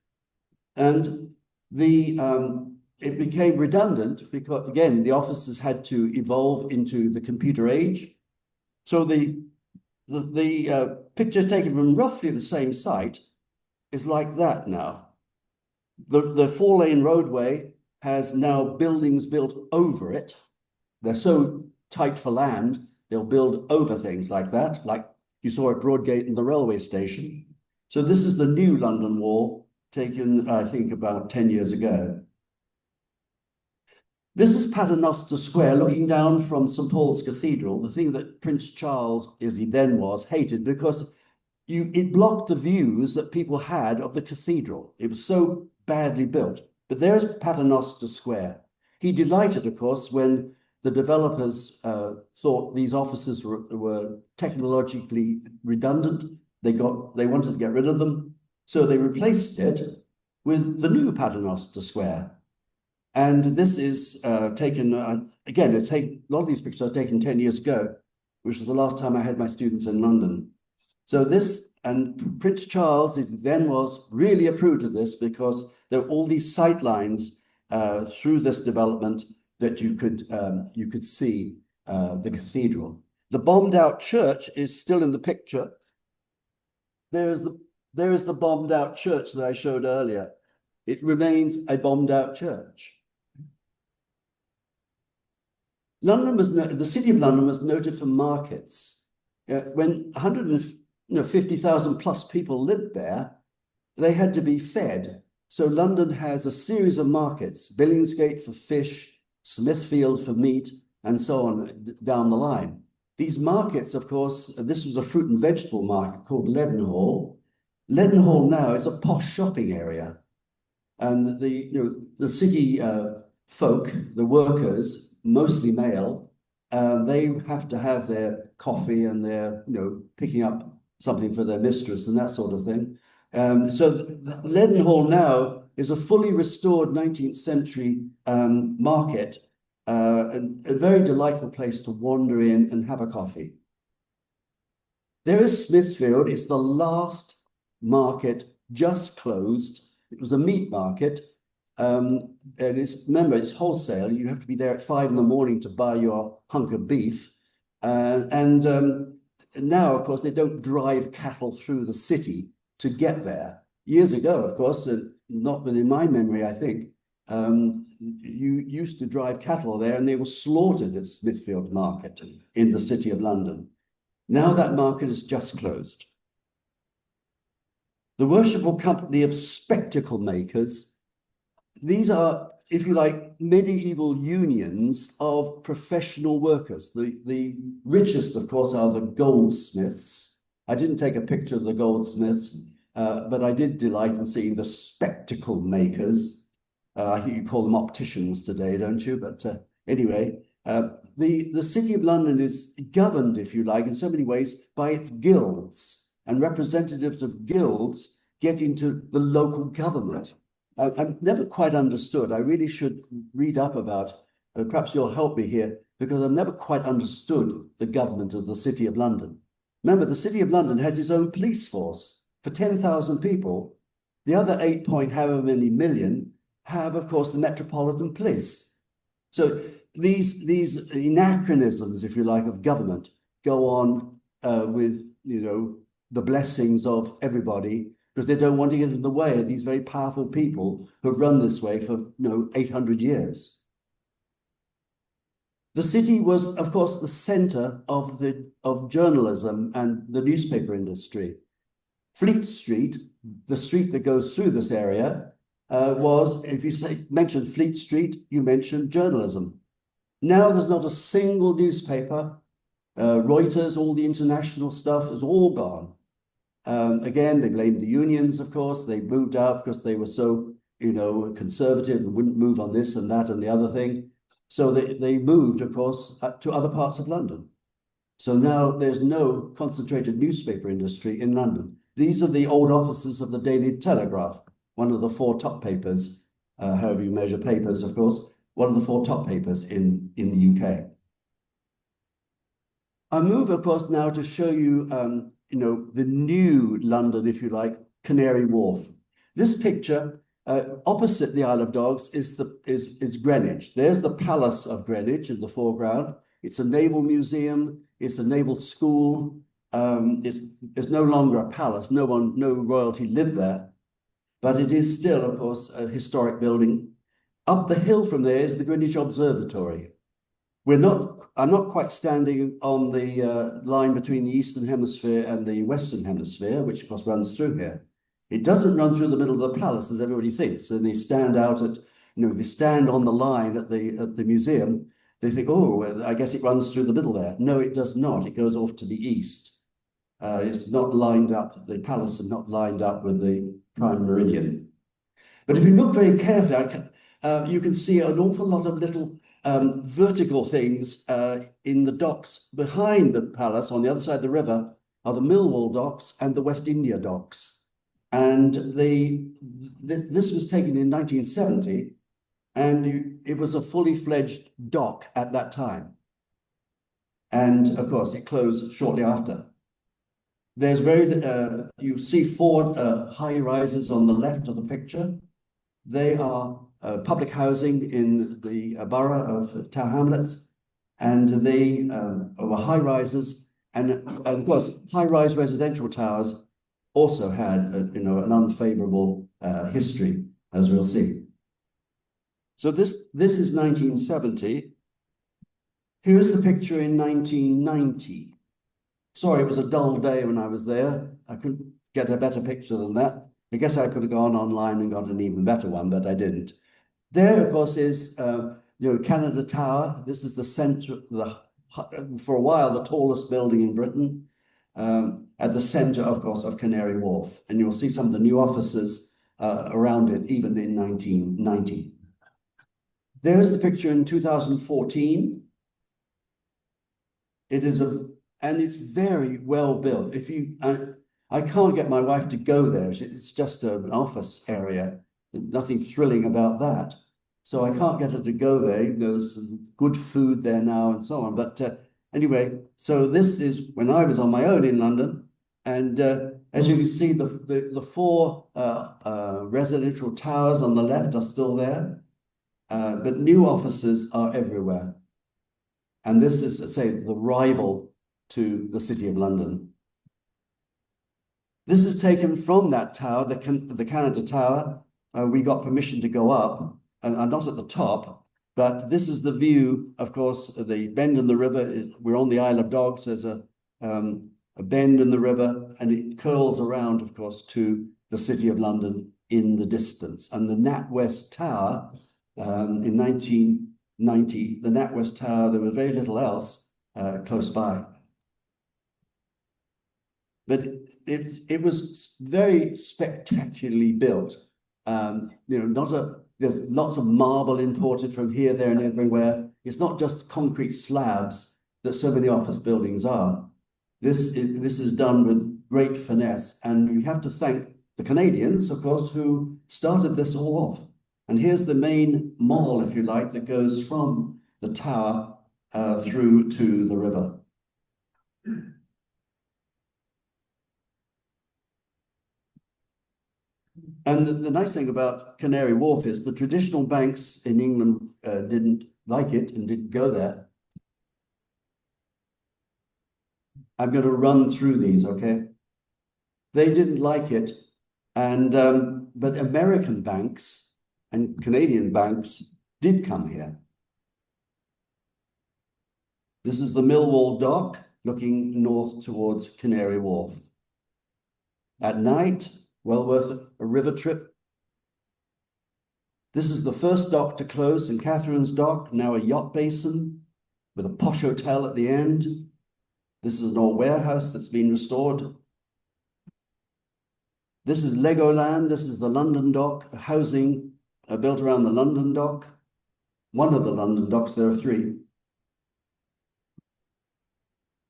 And it became redundant because, again, the offices had to evolve into the computer age. So the picture taken from roughly the same site is like that now. The 4-lane roadway has now buildings built over it. They're so tight for land, they'll build over things like that, like you saw at Broadgate and the railway station. So this is the new London Wall, taken, I think, about 10 years ago. This is Paternoster Square, looking down from St. Paul's Cathedral, the thing that Prince Charles, as he then was, hated because it blocked the views that people had of the cathedral. It was so badly built. But there's Paternoster Square. He delighted, of course, when the developers thought these offices were technologically redundant. They wanted to get rid of them. So they replaced it with the new Paternoster Square. And this is taken, again, a lot of these pictures are taken 10 years ago, which was the last time I had my students in London. So this, and Prince Charles was really approved of this because there were all these sight lines through this development that you could see the cathedral. The bombed out church is still in the picture. There is the bombed out church that I showed earlier. It remains a bombed out church. The city of London was noted for markets. When 150,000 plus people lived there, they had to be fed. So London has a series of markets, Billingsgate for fish, Smithfield for meat, and so on down the line. These markets, of course, this was a fruit and vegetable market called Leadenhall. Leadenhall now is a posh shopping area. And the city folk, the workers, mostly male, they have to have their coffee and their, picking up something for their mistress and that sort of thing. So Leadenhall now is a fully restored 19th century market, and a very delightful place to wander in and have a coffee. There is Smithfield. It's the last market just closed. It was a meat market. And remember, it's wholesale. You have to be there at 5 in the morning to buy your hunk of beef. And now, of course, they don't drive cattle through the city to get there. Years ago, of course, not within my memory, I think, you used to drive cattle there and they were slaughtered at Smithfield Market in the city of London. Now that market is just closed. The Worshipful Company of Spectacle Makers. These are, if you like, medieval unions of professional workers. The richest, of course, are the goldsmiths. I didn't take a picture of the goldsmiths, but I did delight in seeing the spectacle makers. I think you call them opticians today, don't you? But anyway, The City of London is governed, if you like, in so many ways by its guilds, and representatives of guilds get into the local government. I've never quite understood. I really should read up about, perhaps you'll help me here, because I've never quite understood the government of the City of London. Remember, the City of London has its own police force for 10,000 people. The other 8 point however many million have, of course, the Metropolitan Police. So these anachronisms, if you like, of government go on with, you know, the blessings of everybody, because they don't want to get in the way of these very powerful people who have run this way for, 800 years. The city was, of course, the center of journalism and the newspaper industry. Fleet Street, the street that goes through this area, was, if you mention Fleet Street, you mention journalism. Now there's not a single newspaper. Reuters, all the international stuff is all gone. Again, they blamed the unions, of course. They moved out because they were so, conservative and wouldn't move on this and that and the other thing. So they moved, of course, to other parts of London. So now there's no concentrated newspaper industry in London. These are the old offices of the Daily Telegraph, one of the 4 top papers, however you measure papers, of course, one of the 4 top papers in the UK. I move, of course, now to show you, the new London, if you like, Canary Wharf. This picture, opposite the Isle of Dogs, is Greenwich. There's the Palace of Greenwich in the foreground. It's a naval museum. It's a naval school. It's no longer a palace. No royalty lived there, but it is still, of course, a historic building. Up the hill from there is the Greenwich Observatory. I'm not quite standing on the line between the Eastern Hemisphere and the Western Hemisphere, which of course runs through here. It doesn't run through the middle of the palace, as everybody thinks. And they stand out at, they stand on the line at the museum. They think, oh, I guess it runs through the middle there. No, it does not. It goes off to the east. It's not lined up. The palace is not lined up with the prime meridian. But if you look very carefully, you can see an awful lot of little vertical things in the docks behind the palace. On the other side of the river are the Millwall docks and the West India docks. And this was taken in 1970, and it was a fully fledged dock at that time. And of course, it closed shortly after. There's you see 4 high rises on the left of the picture. They are public housing in the borough of Tower Hamlets, and they were high rises, and of course high-rise residential towers also had an unfavorable history, as we'll see. So this is 1970. Here's the picture in 1990. Sorry, it was a dull day when I was there. I couldn't get a better picture than that. I guess I could have gone online and got an even better one, but I didn't. There, of course, is Canada Tower. This is the center, for a while, the tallest building in Britain, at the center, of course, of Canary Wharf. And you'll see some of the new offices around it, even in 1990. There's the picture in 2014. And it's very well built. I can't get my wife to go there. It's just an office area. Nothing thrilling about that. So I can't get her to go there. There's some good food there now and so on. But anyway, so this is when I was on my own in London. And as you can see, the 4 residential towers on the left are still there. But new offices are everywhere. And this is, let's say, the rival to the City of London. This is taken from that tower, the Canada Tower. We got permission to go up, and not at the top, but this is the view. Of course, the bend in the river. We're on the Isle of Dogs. There's a bend in the river, and it curls around, of course, to the City of London in the distance. And the NatWest Tower, in 1990, the NatWest Tower, there was very little else close by. But it was very spectacularly built. Not There's lots of marble imported from here, there, and everywhere. It's not just concrete slabs that so many office buildings are. This is done with great finesse, and we have to thank the Canadians, of course, who started this all off. And here's the main mall, if you like, that goes from the tower through to the river. And the nice thing about Canary Wharf is the traditional banks in England didn't like it and didn't go there. I'm going to run through these, okay? They didn't like it, and but American banks and Canadian banks did come here. This is the Millwall dock looking north towards Canary Wharf. At night, well worth a river trip. This is the first dock to close, St. Catharines dock, now a yacht basin with a posh hotel at the end. This is an old warehouse that's been restored. This is Legoland. This is the London dock, housing built around the London dock. One of the London docks, there are three.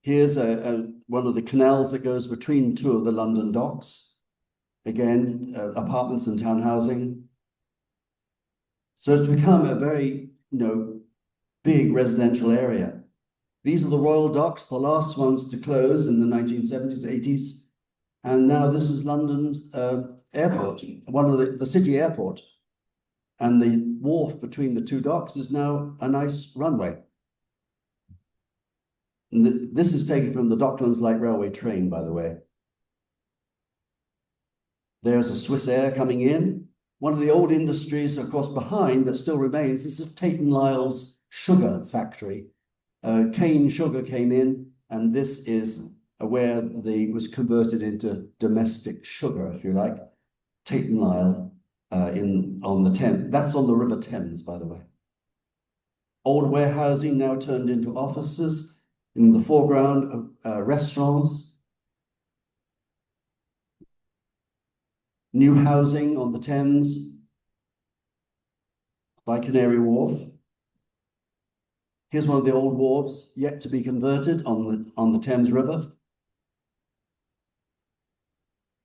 Here's one of the canals that goes between two of the London docks. Again, apartments and town housing. So it's become a very, big residential area. These are the Royal Docks, the last ones to close in the 1970s, 80s. And now this is London's airport, one of the city airport. And the wharf between the two docks is now a nice runway. And this is taken from the Docklands Light Railway train, by the way. There's a Swiss Air coming in. One of the old industries, of course, behind that still remains is the Tate & Lyle's sugar factory. Cane sugar came in, and this is where was converted into domestic sugar, if you like. Tate & Lyle on the Thames. That's on the River Thames, by the way. Old warehousing now turned into offices. In the foreground, restaurants. New housing on the Thames by Canary Wharf. Here's one of the old wharves yet to be converted on the Thames River.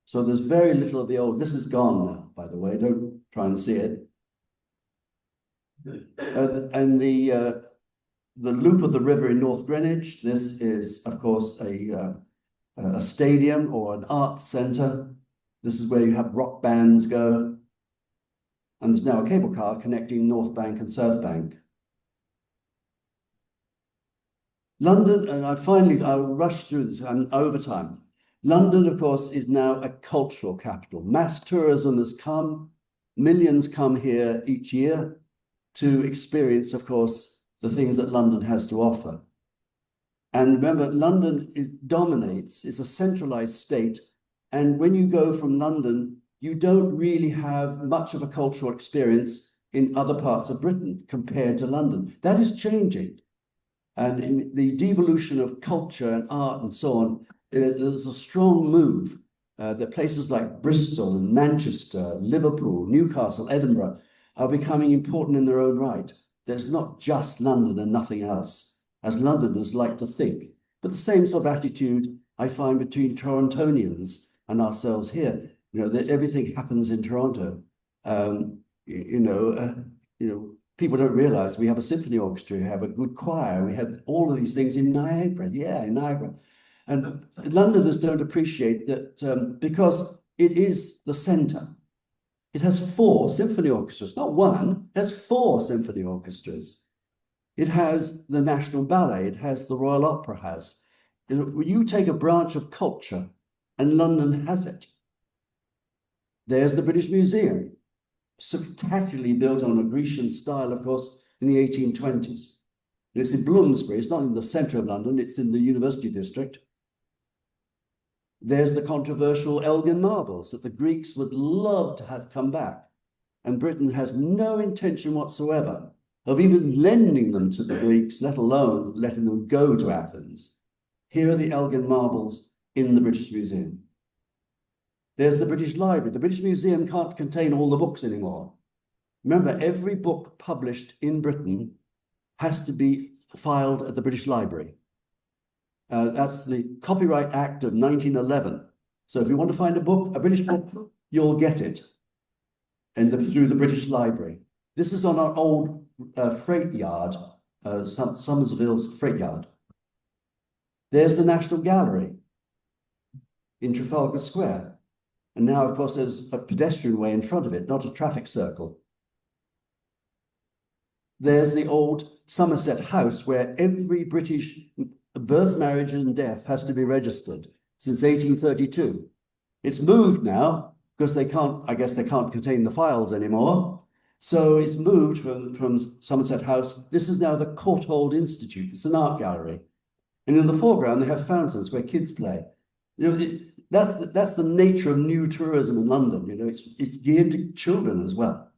So there's very little of the old. This is gone now, by the way. Don't try and see it. And the loop of the river in North Greenwich. This is, of course, a stadium or an arts centre. This is where you have rock bands go. And there's now a cable car connecting North Bank and South Bank. London, and I'll rush through this, I'm over time. London, of course, is now a cultural capital. Mass tourism has come. Millions come here each year to experience, of course, the things that London has to offer. And remember, London dominates, it's a centralized state. And when you go from London, you don't really have much of a cultural experience in other parts of Britain compared to London. That is changing. And in the devolution of culture and art and so on, there's a strong move that places like Bristol and Manchester, Liverpool, Newcastle, Edinburgh are becoming important in their own right. There's not just London and nothing else, as Londoners like to think. But the same sort of attitude I find between Torontonians and ourselves here. That everything happens in Toronto. People don't realize we have a symphony orchestra, we have a good choir, we have all of these things in Niagara. Yeah, in Niagara. And Londoners don't appreciate that because it is the center. It has 4 symphony orchestras, not one, it has 4 symphony orchestras. It has the National Ballet, it has the Royal Opera House. You take a branch of culture, and London has it. There's the British Museum, spectacularly built on a Grecian style, of course, in the 1820s. And it's in Bloomsbury, it's not in the centre of London, it's in the University District. There's the controversial Elgin marbles that the Greeks would love to have come back. And Britain has no intention whatsoever of even lending them to the Greeks, let alone letting them go to Athens. Here are the Elgin marbles in the British Museum. There's the British Library. The British Museum can't contain all the books anymore. Remember, every book published in Britain has to be filed at the British Library. That's the Copyright Act of 1911. So if you want to find a book, a British book, you'll get it through the British Library. This is on our old freight yard, Somersville's freight yard. There's the National Gallery in Trafalgar Square. And now, of course, there's a pedestrian way in front of it, not a traffic circle. There's the old Somerset House, where every British birth, marriage, and death has to be registered since 1832. It's moved now because they can't, I guess they can't contain the files anymore. So it's moved from Somerset House. This is now the Courtauld Institute. It's an art gallery. And in the foreground, they have fountains where kids play. You know, that's the nature of new tourism in London. You know, it's geared to children as well.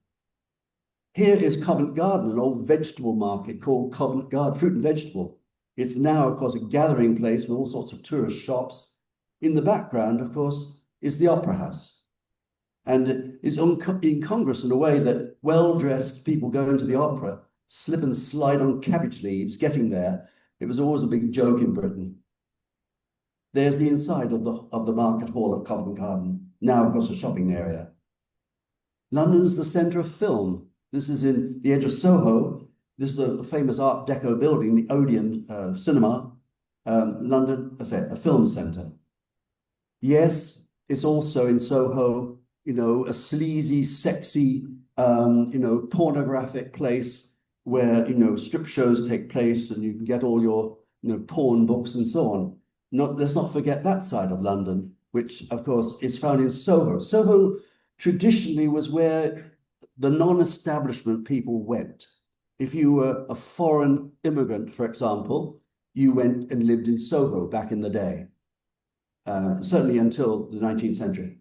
Here is Covent Garden, an old vegetable market called Covent Garden, fruit and vegetable. It's now, of course, a gathering place with all sorts of tourist shops. In the background, of course, is the Opera House. And it's incongruous in a way that well-dressed people going to the opera slip and slide on cabbage leaves getting there. It was always a big joke in Britain. There's the inside of the Market Hall of Covent Garden, now, of course, a shopping area. London is the centre of film. This is in the edge of Soho. This is a famous Art Deco building, the Odeon Cinema. London, I say, a film centre. Yes, it's also in Soho, you know, a sleazy, sexy, you know, pornographic place where, you know, strip shows take place and you can get all your, you know, porn books and so on. Let's not forget that side of London, which, of course, is found in Soho. Soho traditionally was where the non-establishment people went. If you were a foreign immigrant, for example, you went and lived in Soho back in the day, certainly until the 19th century.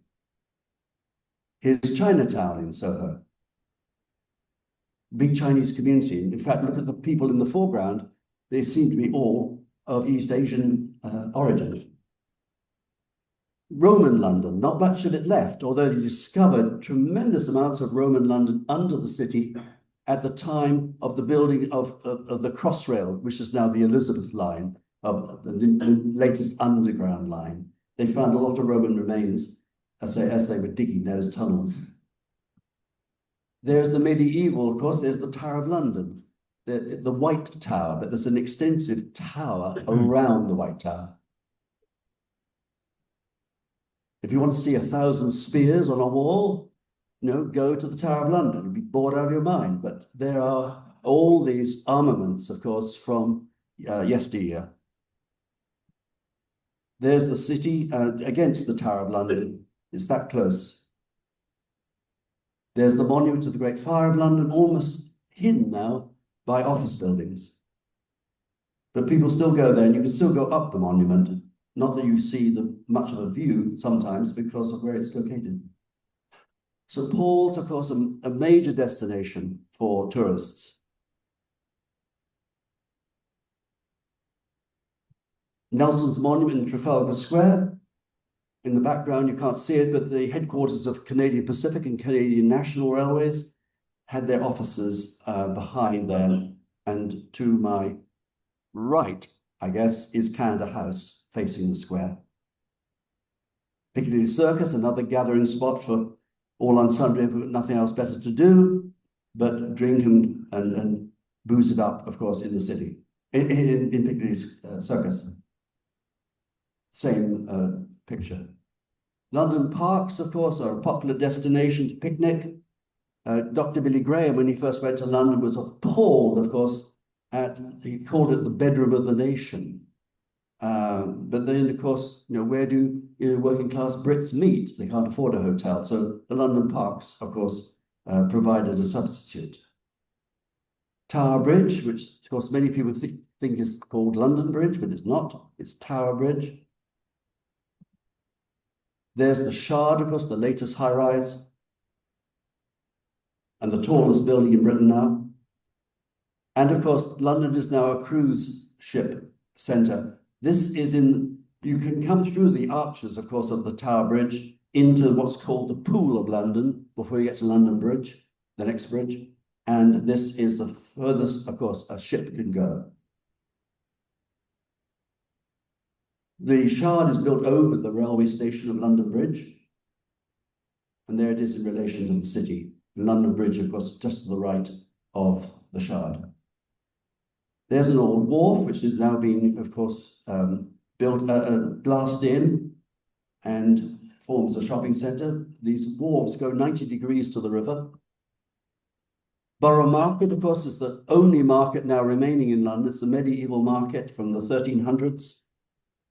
Here's Chinatown in Soho. Big Chinese community. In fact, look at the people in the foreground. They seem to be all of East Asian origin. Roman London, not much of it left, although they discovered tremendous amounts of Roman London under the city at the time of the building of the Crossrail, which is now the Elizabeth line, of the latest underground line. They found a lot of Roman remains as they were digging those tunnels. There's the medieval, of course, there's the Tower of London, the White Tower, but there's an extensive tower around the White Tower. If you want to see 1,000 spears on a wall, you know, go to the Tower of London. You'll be bored out of your mind. But there are all these armaments, of course, from yesteryear. There's the city against the Tower of London. It's that close. There's the monument to the Great Fire of London, almost hidden now by office buildings. But people still go there, and you can still go up the monument. Not that you see much of a view sometimes because of where it's located. St. Paul's, of course, a major destination for tourists. Nelson's Monument in Trafalgar Square. In the background, you can't see it, but the headquarters of Canadian Pacific and Canadian National Railways had their offices behind there. And to my right, I guess, is Canada House, facing the square. Piccadilly Circus, another gathering spot for all on Sunday who've got nothing else better to do but drink and booze it up, of course, in the city, in Piccadilly Circus. Same picture. London parks, of course, are a popular destination to picnic. Dr. Billy Graham, when he first went to London, was appalled, of course, he called it the bedroom of the nation. But then, of course, you know, where do working class Brits meet? They can't afford a hotel. So the London parks, of course, provided a substitute. Tower Bridge, which, of course, many people think is called London Bridge, but it's not. It's Tower Bridge. There's the Shard, of course, the latest high-rise, and the tallest building in Britain now. And, of course, London is now a cruise ship centre. This is you can come through the arches, of course, of the Tower Bridge into what's called the Pool of London before you get to London Bridge. the next bridge. And this is the furthest, of course, a ship can go. The Shard is built over the railway station of London Bridge. And there it is in relation to the city. London Bridge, of course, just to the right of the Shard. There's an old wharf, which is now being, of course, built, glassed in and forms a shopping centre. These wharves go 90 degrees to the river. Borough Market, of course, is the only market now remaining in London. It's a medieval market from the 1300s.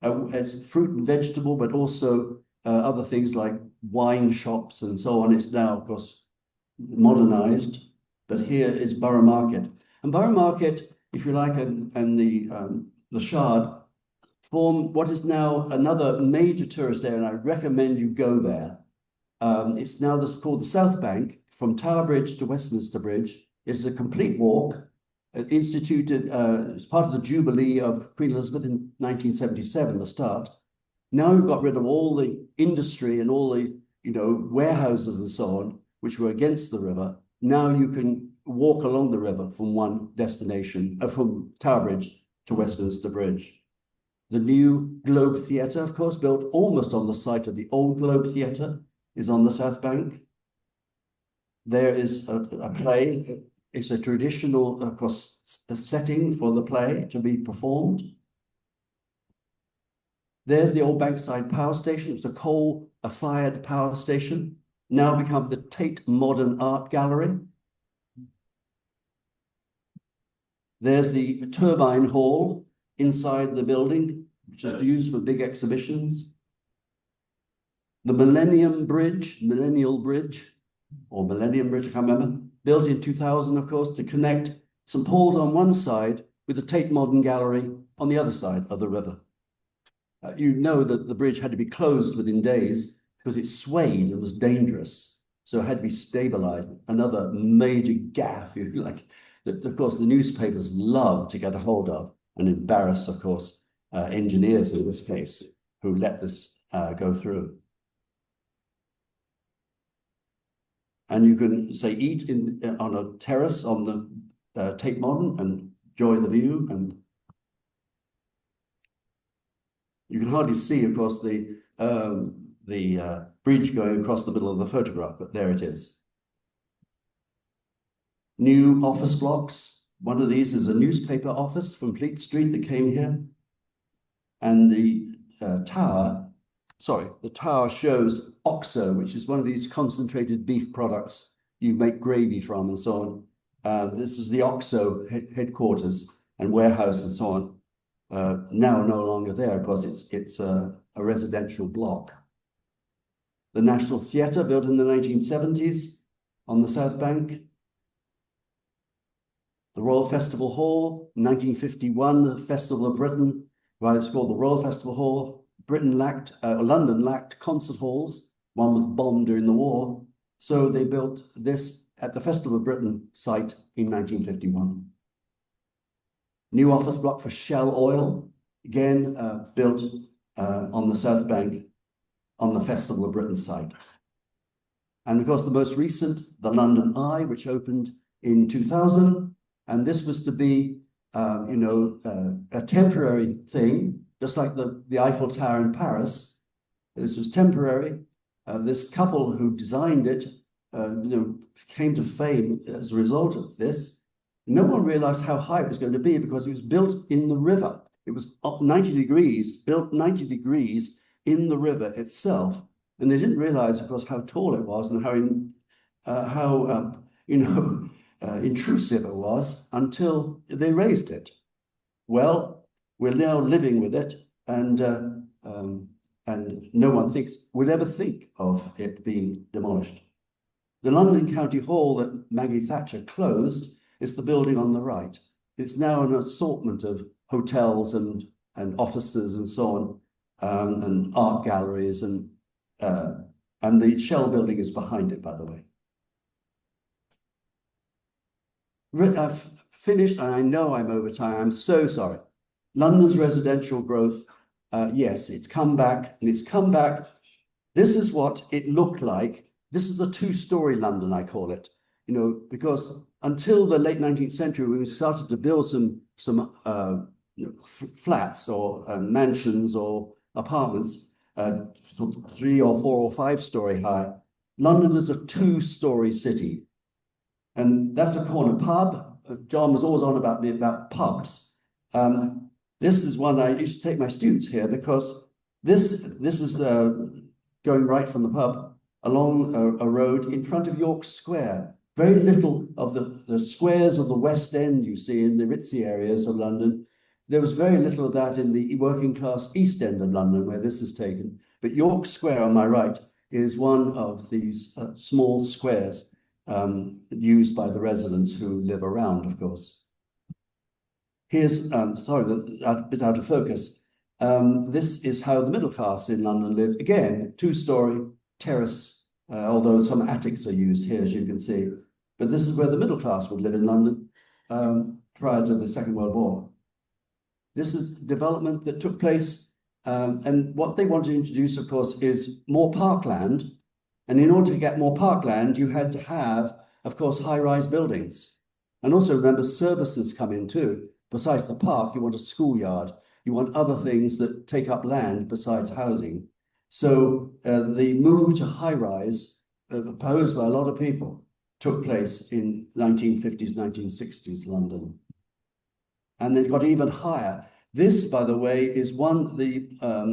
It's fruit and vegetable, but also other things like wine shops and so on. It's now, of course, modernized, but here is Borough Market. And Borough Market, if you like, and the Shard form what is now another major tourist area, and I recommend you go there. It's now called the South Bank, from Tower Bridge to Westminster Bridge. It's a complete walk, instituted as part of the Jubilee of Queen Elizabeth in 1977, the start. Now we've got rid of all the industry and all the, warehouses and so on, which were against the river. Now you can walk along the river from one destination, from Tower Bridge to Westminster Bridge. The new Globe Theatre, of course, built almost on the site of the old Globe Theatre, is on the South Bank. There is a play. It's a traditional, of course, setting for the play to be performed. There's the old Bankside Power Station. It's a coal-fired power station, now become the Tate Modern Art Gallery. There's the Turbine Hall inside the building, which is used for big exhibitions. The Millennial Bridge, or Millennium Bridge, I can't remember, built in 2000, of course, to connect St. Paul's on one side with the Tate Modern Gallery on the other side of the river. You know that the bridge had to be closed within days because it swayed and was dangerous. So it had to be stabilized. Another major gaffe, if you like, that, of course, the newspapers love to get a hold of and embarrass, of course, engineers in this case, who let this go through. And you can, say, eat on a terrace on the Tate Modern and enjoy the view. And you can hardly see, of course, the bridge going across the middle of the photograph, but there it is. New office blocks. One of these is a newspaper office from Fleet Street that came here. And the tower shows OXO, which is one of these concentrated beef products you make gravy from and so on. This is the OXO headquarters and warehouse and so on. Now no longer there because it's a residential block. The National Theatre, built in the 1970s on the South Bank. The Royal Festival Hall, 1951, the Festival of Britain, well, it's called the Royal Festival Hall. London lacked concert halls. One was bombed during the war. So they built this at the Festival of Britain site in 1951. New office block for Shell Oil, again, built on the South Bank on the Festival of Britain site. And of course, the most recent, the London Eye, which opened in 2000. And this was to be, a temporary thing, just like the Eiffel Tower in Paris. This was temporary. This couple who designed it, came to fame as a result of this. No one realized how high it was going to be because it was built in the river. It was up 90 degrees, built 90 degrees in the river itself. And they didn't realize, of course, how tall it was and how intrusive it was until they raised it. Well, we're now living with it, and no one would ever think of it being demolished. The London County Hall that Maggie Thatcher closed is the building on the right. It's now an assortment of hotels and offices and so on, and art galleries, and the Shell building is behind it, by the way. I've finished, and I know I'm over time. I'm so sorry. London's residential growth, yes, it's come back, and it's come back. This is what it looked like. This is the two-story London, I call it. because until the late 19th century, when we started to build some flats or mansions or apartments, 3 or 4 or 5 story high, London is a 2-story city. And that's a corner pub. John was always on about pubs. This is one I used to take my students here because this is going right from the pub along a road in front of York Square. Very little of the squares of the West End you see in the ritzy areas of London. There was very little of that in the working class East End of London where this is taken. But York Square on my right is one of these small squares used by the residents who live around, of course. Here's, sorry, a bit out of focus. This is how the middle class in London lived. Again, 2-story terrace, although some attics are used here, as you can see. But this is where the middle class would live in London prior to the Second World War. This is development that took place. And what they want to introduce, of course, is more parkland. And in order to get more parkland, you had to have, of course, high-rise buildings. And also remember, services come in too. Besides the park, you want a schoolyard. You want other things that take up land besides housing. So the move to high-rise, opposed by a lot of people, took place in 1950s, 1960s London. And then it got even higher. This, by the way, is the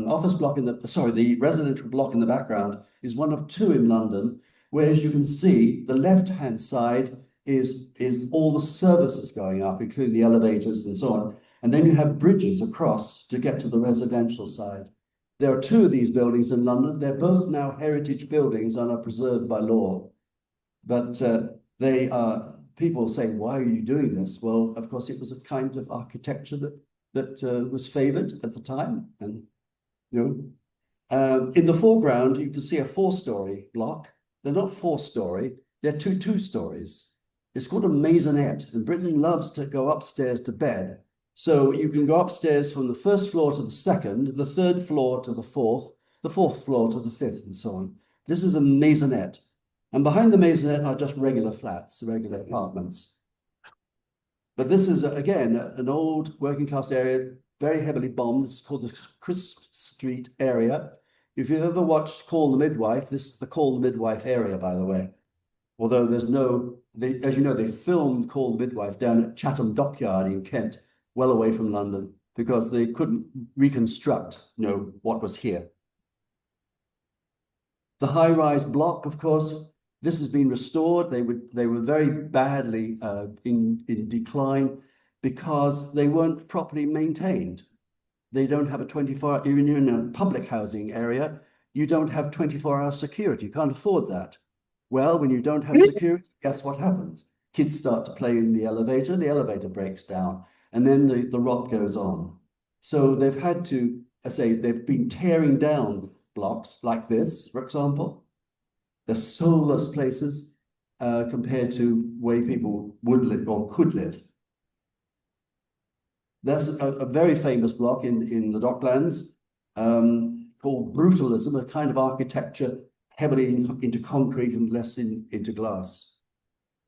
office block the residential block in the background is one of 2 in London, where, as you can see, the left-hand side is all the services going up, including the elevators and so on. And then you have bridges across to get to the residential side. There are 2 of these buildings in London. They're both now heritage buildings and are preserved by law. But they are, people say, why are you doing this? Well, of course, it was a kind of architecture that was favored at the time. And, in the foreground, you can see a 4-story block. They're not 4-story, they're 2 stories. It's called a maisonette, and Britain loves to go upstairs to bed. So you can go upstairs from the 1st floor to the 2nd, the 3rd floor to the 4th, the 4th floor to the 5th, and so on. This is a maisonette. And behind the maisonette are just regular flats, regular apartments. But this is, again, an old working class area, very heavily bombed. It's called the Crisp Street area. If you've ever watched Call the Midwife, this is the Call the Midwife area, by the way. Although there's as you know, they filmed Call the Midwife down at Chatham Dockyard in Kent, well away from London, because they couldn't reconstruct, what was here. The high-rise block, of course, this has been restored. They were very badly in decline because they weren't properly maintained. They don't have a 24-hour, even in a public housing area, you don't have 24-hour security. You can't afford that. Well, when you don't have security, guess what happens? Kids start to play in the elevator breaks down, and then the rot goes on. So they've had to, they've been tearing down blocks like this, for example. They're soulless places compared to way people would live or could live. There's a very famous block in the Docklands called Brutalism, a kind of architecture heavily into concrete and less into glass.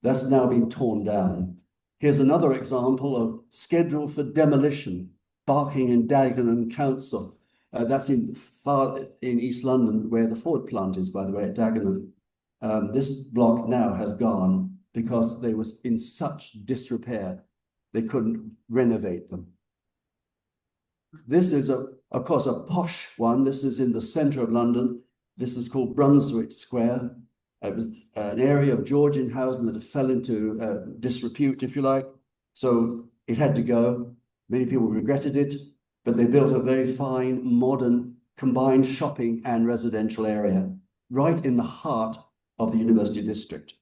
That's now been torn down. Here's another example of schedule for demolition, Barking and Dagenham Council. That's in East London, where the Ford plant is, by the way, at Dagenham. This block now has gone because they was in such disrepair, they couldn't renovate them. This is, of course, a posh one. This is in the center of London. This is called Brunswick Square. It was an area of Georgian housing that fell into disrepute, if you like. So it had to go. Many people regretted it, but they built a very fine, modern, combined shopping and residential area right in the heart of the University District.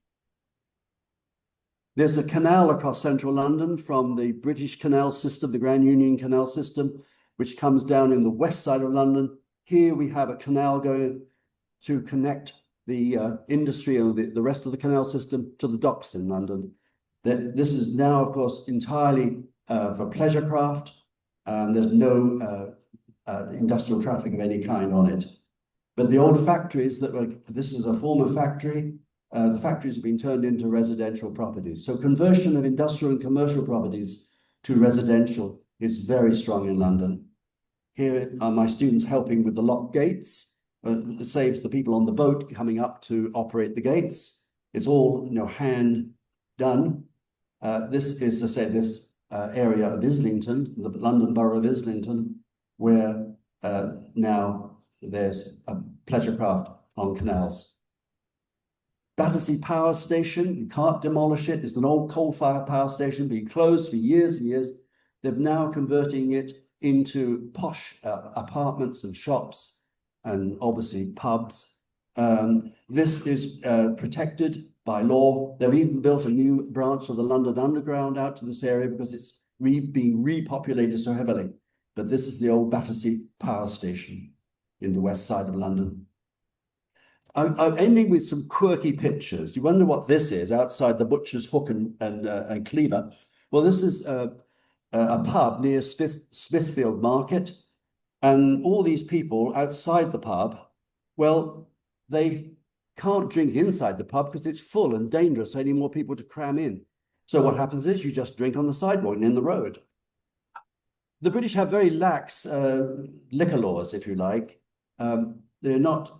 There's a canal across central London from the British Canal System, the Grand Union Canal System, which comes down in the west side of London. Here we have a canal going to connect the industry or the rest of the canal system to the docks in London. This is now, of course, entirely for pleasure craft. There's no industrial traffic of any kind on it. But the old factories this is a former factory. the factories have been turned into residential properties. So conversion of industrial and commercial properties to residential is very strong in London. Here are my students helping with the lock gates. It saves the people on the boat coming up to operate the gates. It's all, hand done. This is, as I said, this area of Islington, the London Borough of Islington, where now there's a pleasure craft on canals. Battersea Power Station, you can't demolish it. It's an old coal-fired power station being closed for years and years. They're now converting it into posh apartments and shops and obviously pubs. This is protected by law. They've even built a new branch of the London Underground out to this area because it's being repopulated so heavily. But this is the old Battersea Power Station in the west side of London. I'm ending with some quirky pictures. You wonder what this is outside the Butcher's Hook and Cleaver. Well, this is a pub near Smithfield Market. And all these people outside the pub, well, they can't drink inside the pub because it's full and dangerous for any more people to cram in. So what happens is you just drink on the sidewalk and in the road. The British have very lax liquor laws, if you like. They're not,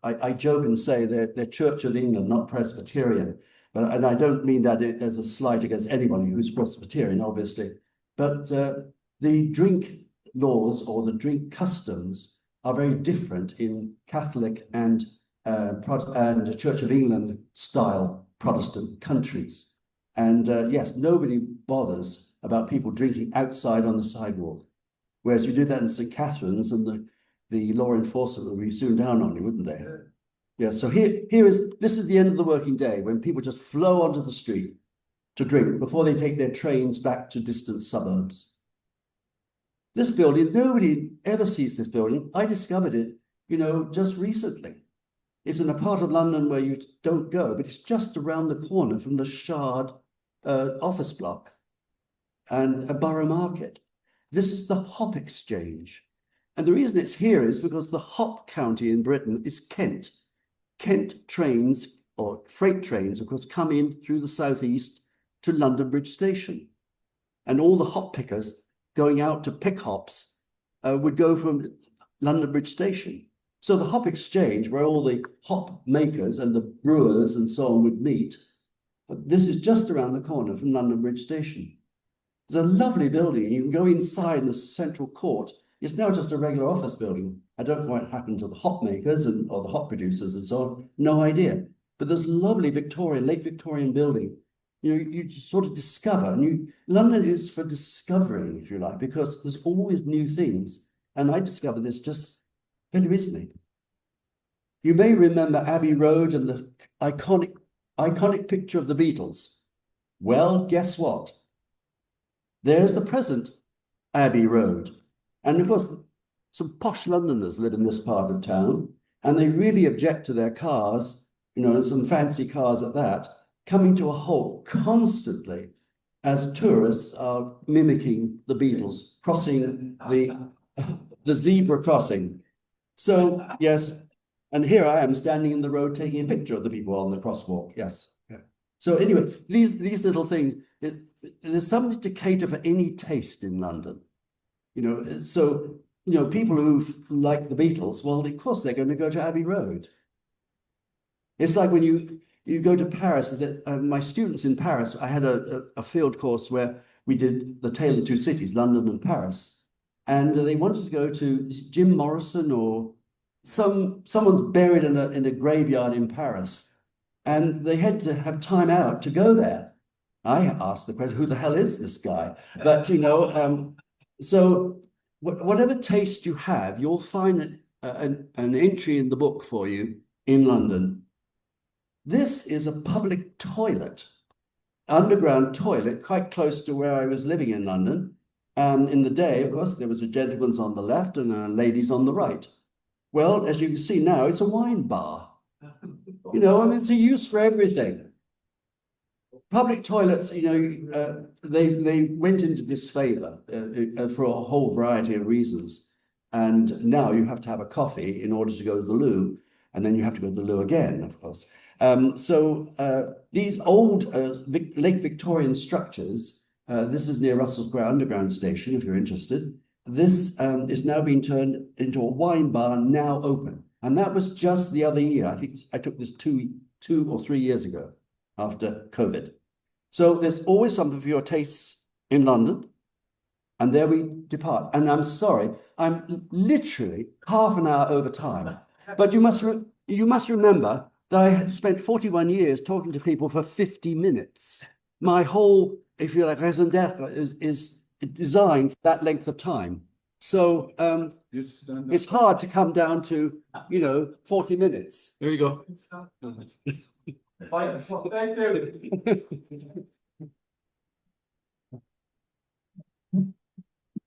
I joke and say they're Church of England, not Presbyterian. And I don't mean that as a slight against anybody who's Presbyterian, obviously. But the drink laws or the drink customs are very different in Catholic and Church of England style Protestant countries. And yes, nobody bothers about people drinking outside on the sidewalk. Whereas you do that in St. Catharines and the law enforcement will be soon down on you, wouldn't they? Yeah, so this is the end of the working day when people just flow onto the street to drink before they take their trains back to distant suburbs. This building, nobody ever sees this building. I discovered it, just recently. It's in a part of London where you don't go, but it's just around the corner from the Shard office block and a Borough Market. This is the Hop Exchange. And the reason it's here is because the hop county in Britain is Kent. Kent trains, or freight trains, of course, come in through the southeast to London Bridge Station. And all the hop pickers going out to pick hops would go from London Bridge Station. So the Hop Exchange, where all the hop makers and the brewers and so on would meet, this is just around the corner from London Bridge Station. It's a lovely building. You can go inside in the central court. It's now just a regular office building. I don't know what happened to the hop makers or the hop producers and so on. No idea. But this lovely late Victorian building, you sort of discover. And London is for discovering, if you like, because there's always new things. And I discovered this just very recently. You may remember Abbey Road and the iconic picture of the Beatles. Well, guess what? There's the present Abbey Road. And of course, some posh Londoners live in this part of town, and they really object to their cars, some fancy cars at that, coming to a halt constantly as tourists are mimicking the Beatles, crossing the zebra crossing. So, yes, and here I am standing in the road taking a picture of the people on the crosswalk, yes. Yeah. So anyway, these little things, there's something to cater for any taste in London. So, people who like the Beatles, well, of course, they're going to go to Abbey Road. It's like when you go to Paris, my students in Paris, I had a field course where we did the Tale of Two Cities, London and Paris. And they wanted to go to Jim Morrison or someone's buried in a graveyard in Paris. And they had to have time out to go there. I asked the question, who the hell is this guy? But, so whatever taste you have, you'll find an entry in the book for you in London. This is a public toilet, underground toilet, quite close to where I was living in London. In the day, of course, there was a gentleman's on the left and a lady's on the right. Well, as you can see now, it's a wine bar. It's a use for everything. Public toilets, they went into disfavor for a whole variety of reasons. And now you have to have a coffee in order to go to the loo. And then you have to go to the loo again, of course. These old late Victorian structures, this is near Russellsquare Underground Station, if you're interested. This is now being turned into a wine bar, now open. And that was just the other year. I think I took this two or 3 years ago after COVID. So there's always something for your tastes in London. And there we depart. And I'm sorry, I'm literally half an hour over time. But you must remember that I had spent 41 years talking to people for 50 minutes. My whole, if you like, raison d'etre is designed for that length of time. So it's hard to come down to, 40 minutes. There you go. Thank you.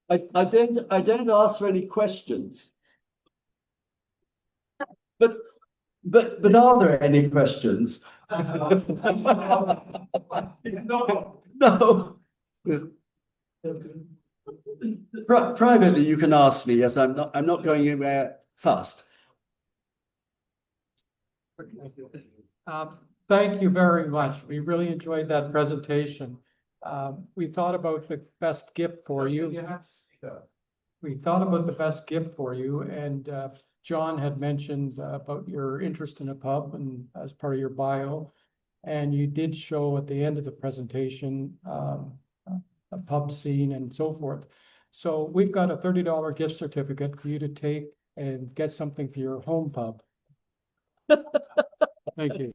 I don't ask for any questions. But are there any questions? No. Privately, you can ask me. Yes, I'm not going anywhere fast. Thank you very much. We really enjoyed that presentation. We thought about the best gift for you. We thought about the best gift for you, and John had mentioned about your interest in a pub and as part of your bio, and you did show at the end of the presentation a pub scene and so forth. So we've got a $30 gift certificate for you to take and get something for your home pub. Thank you.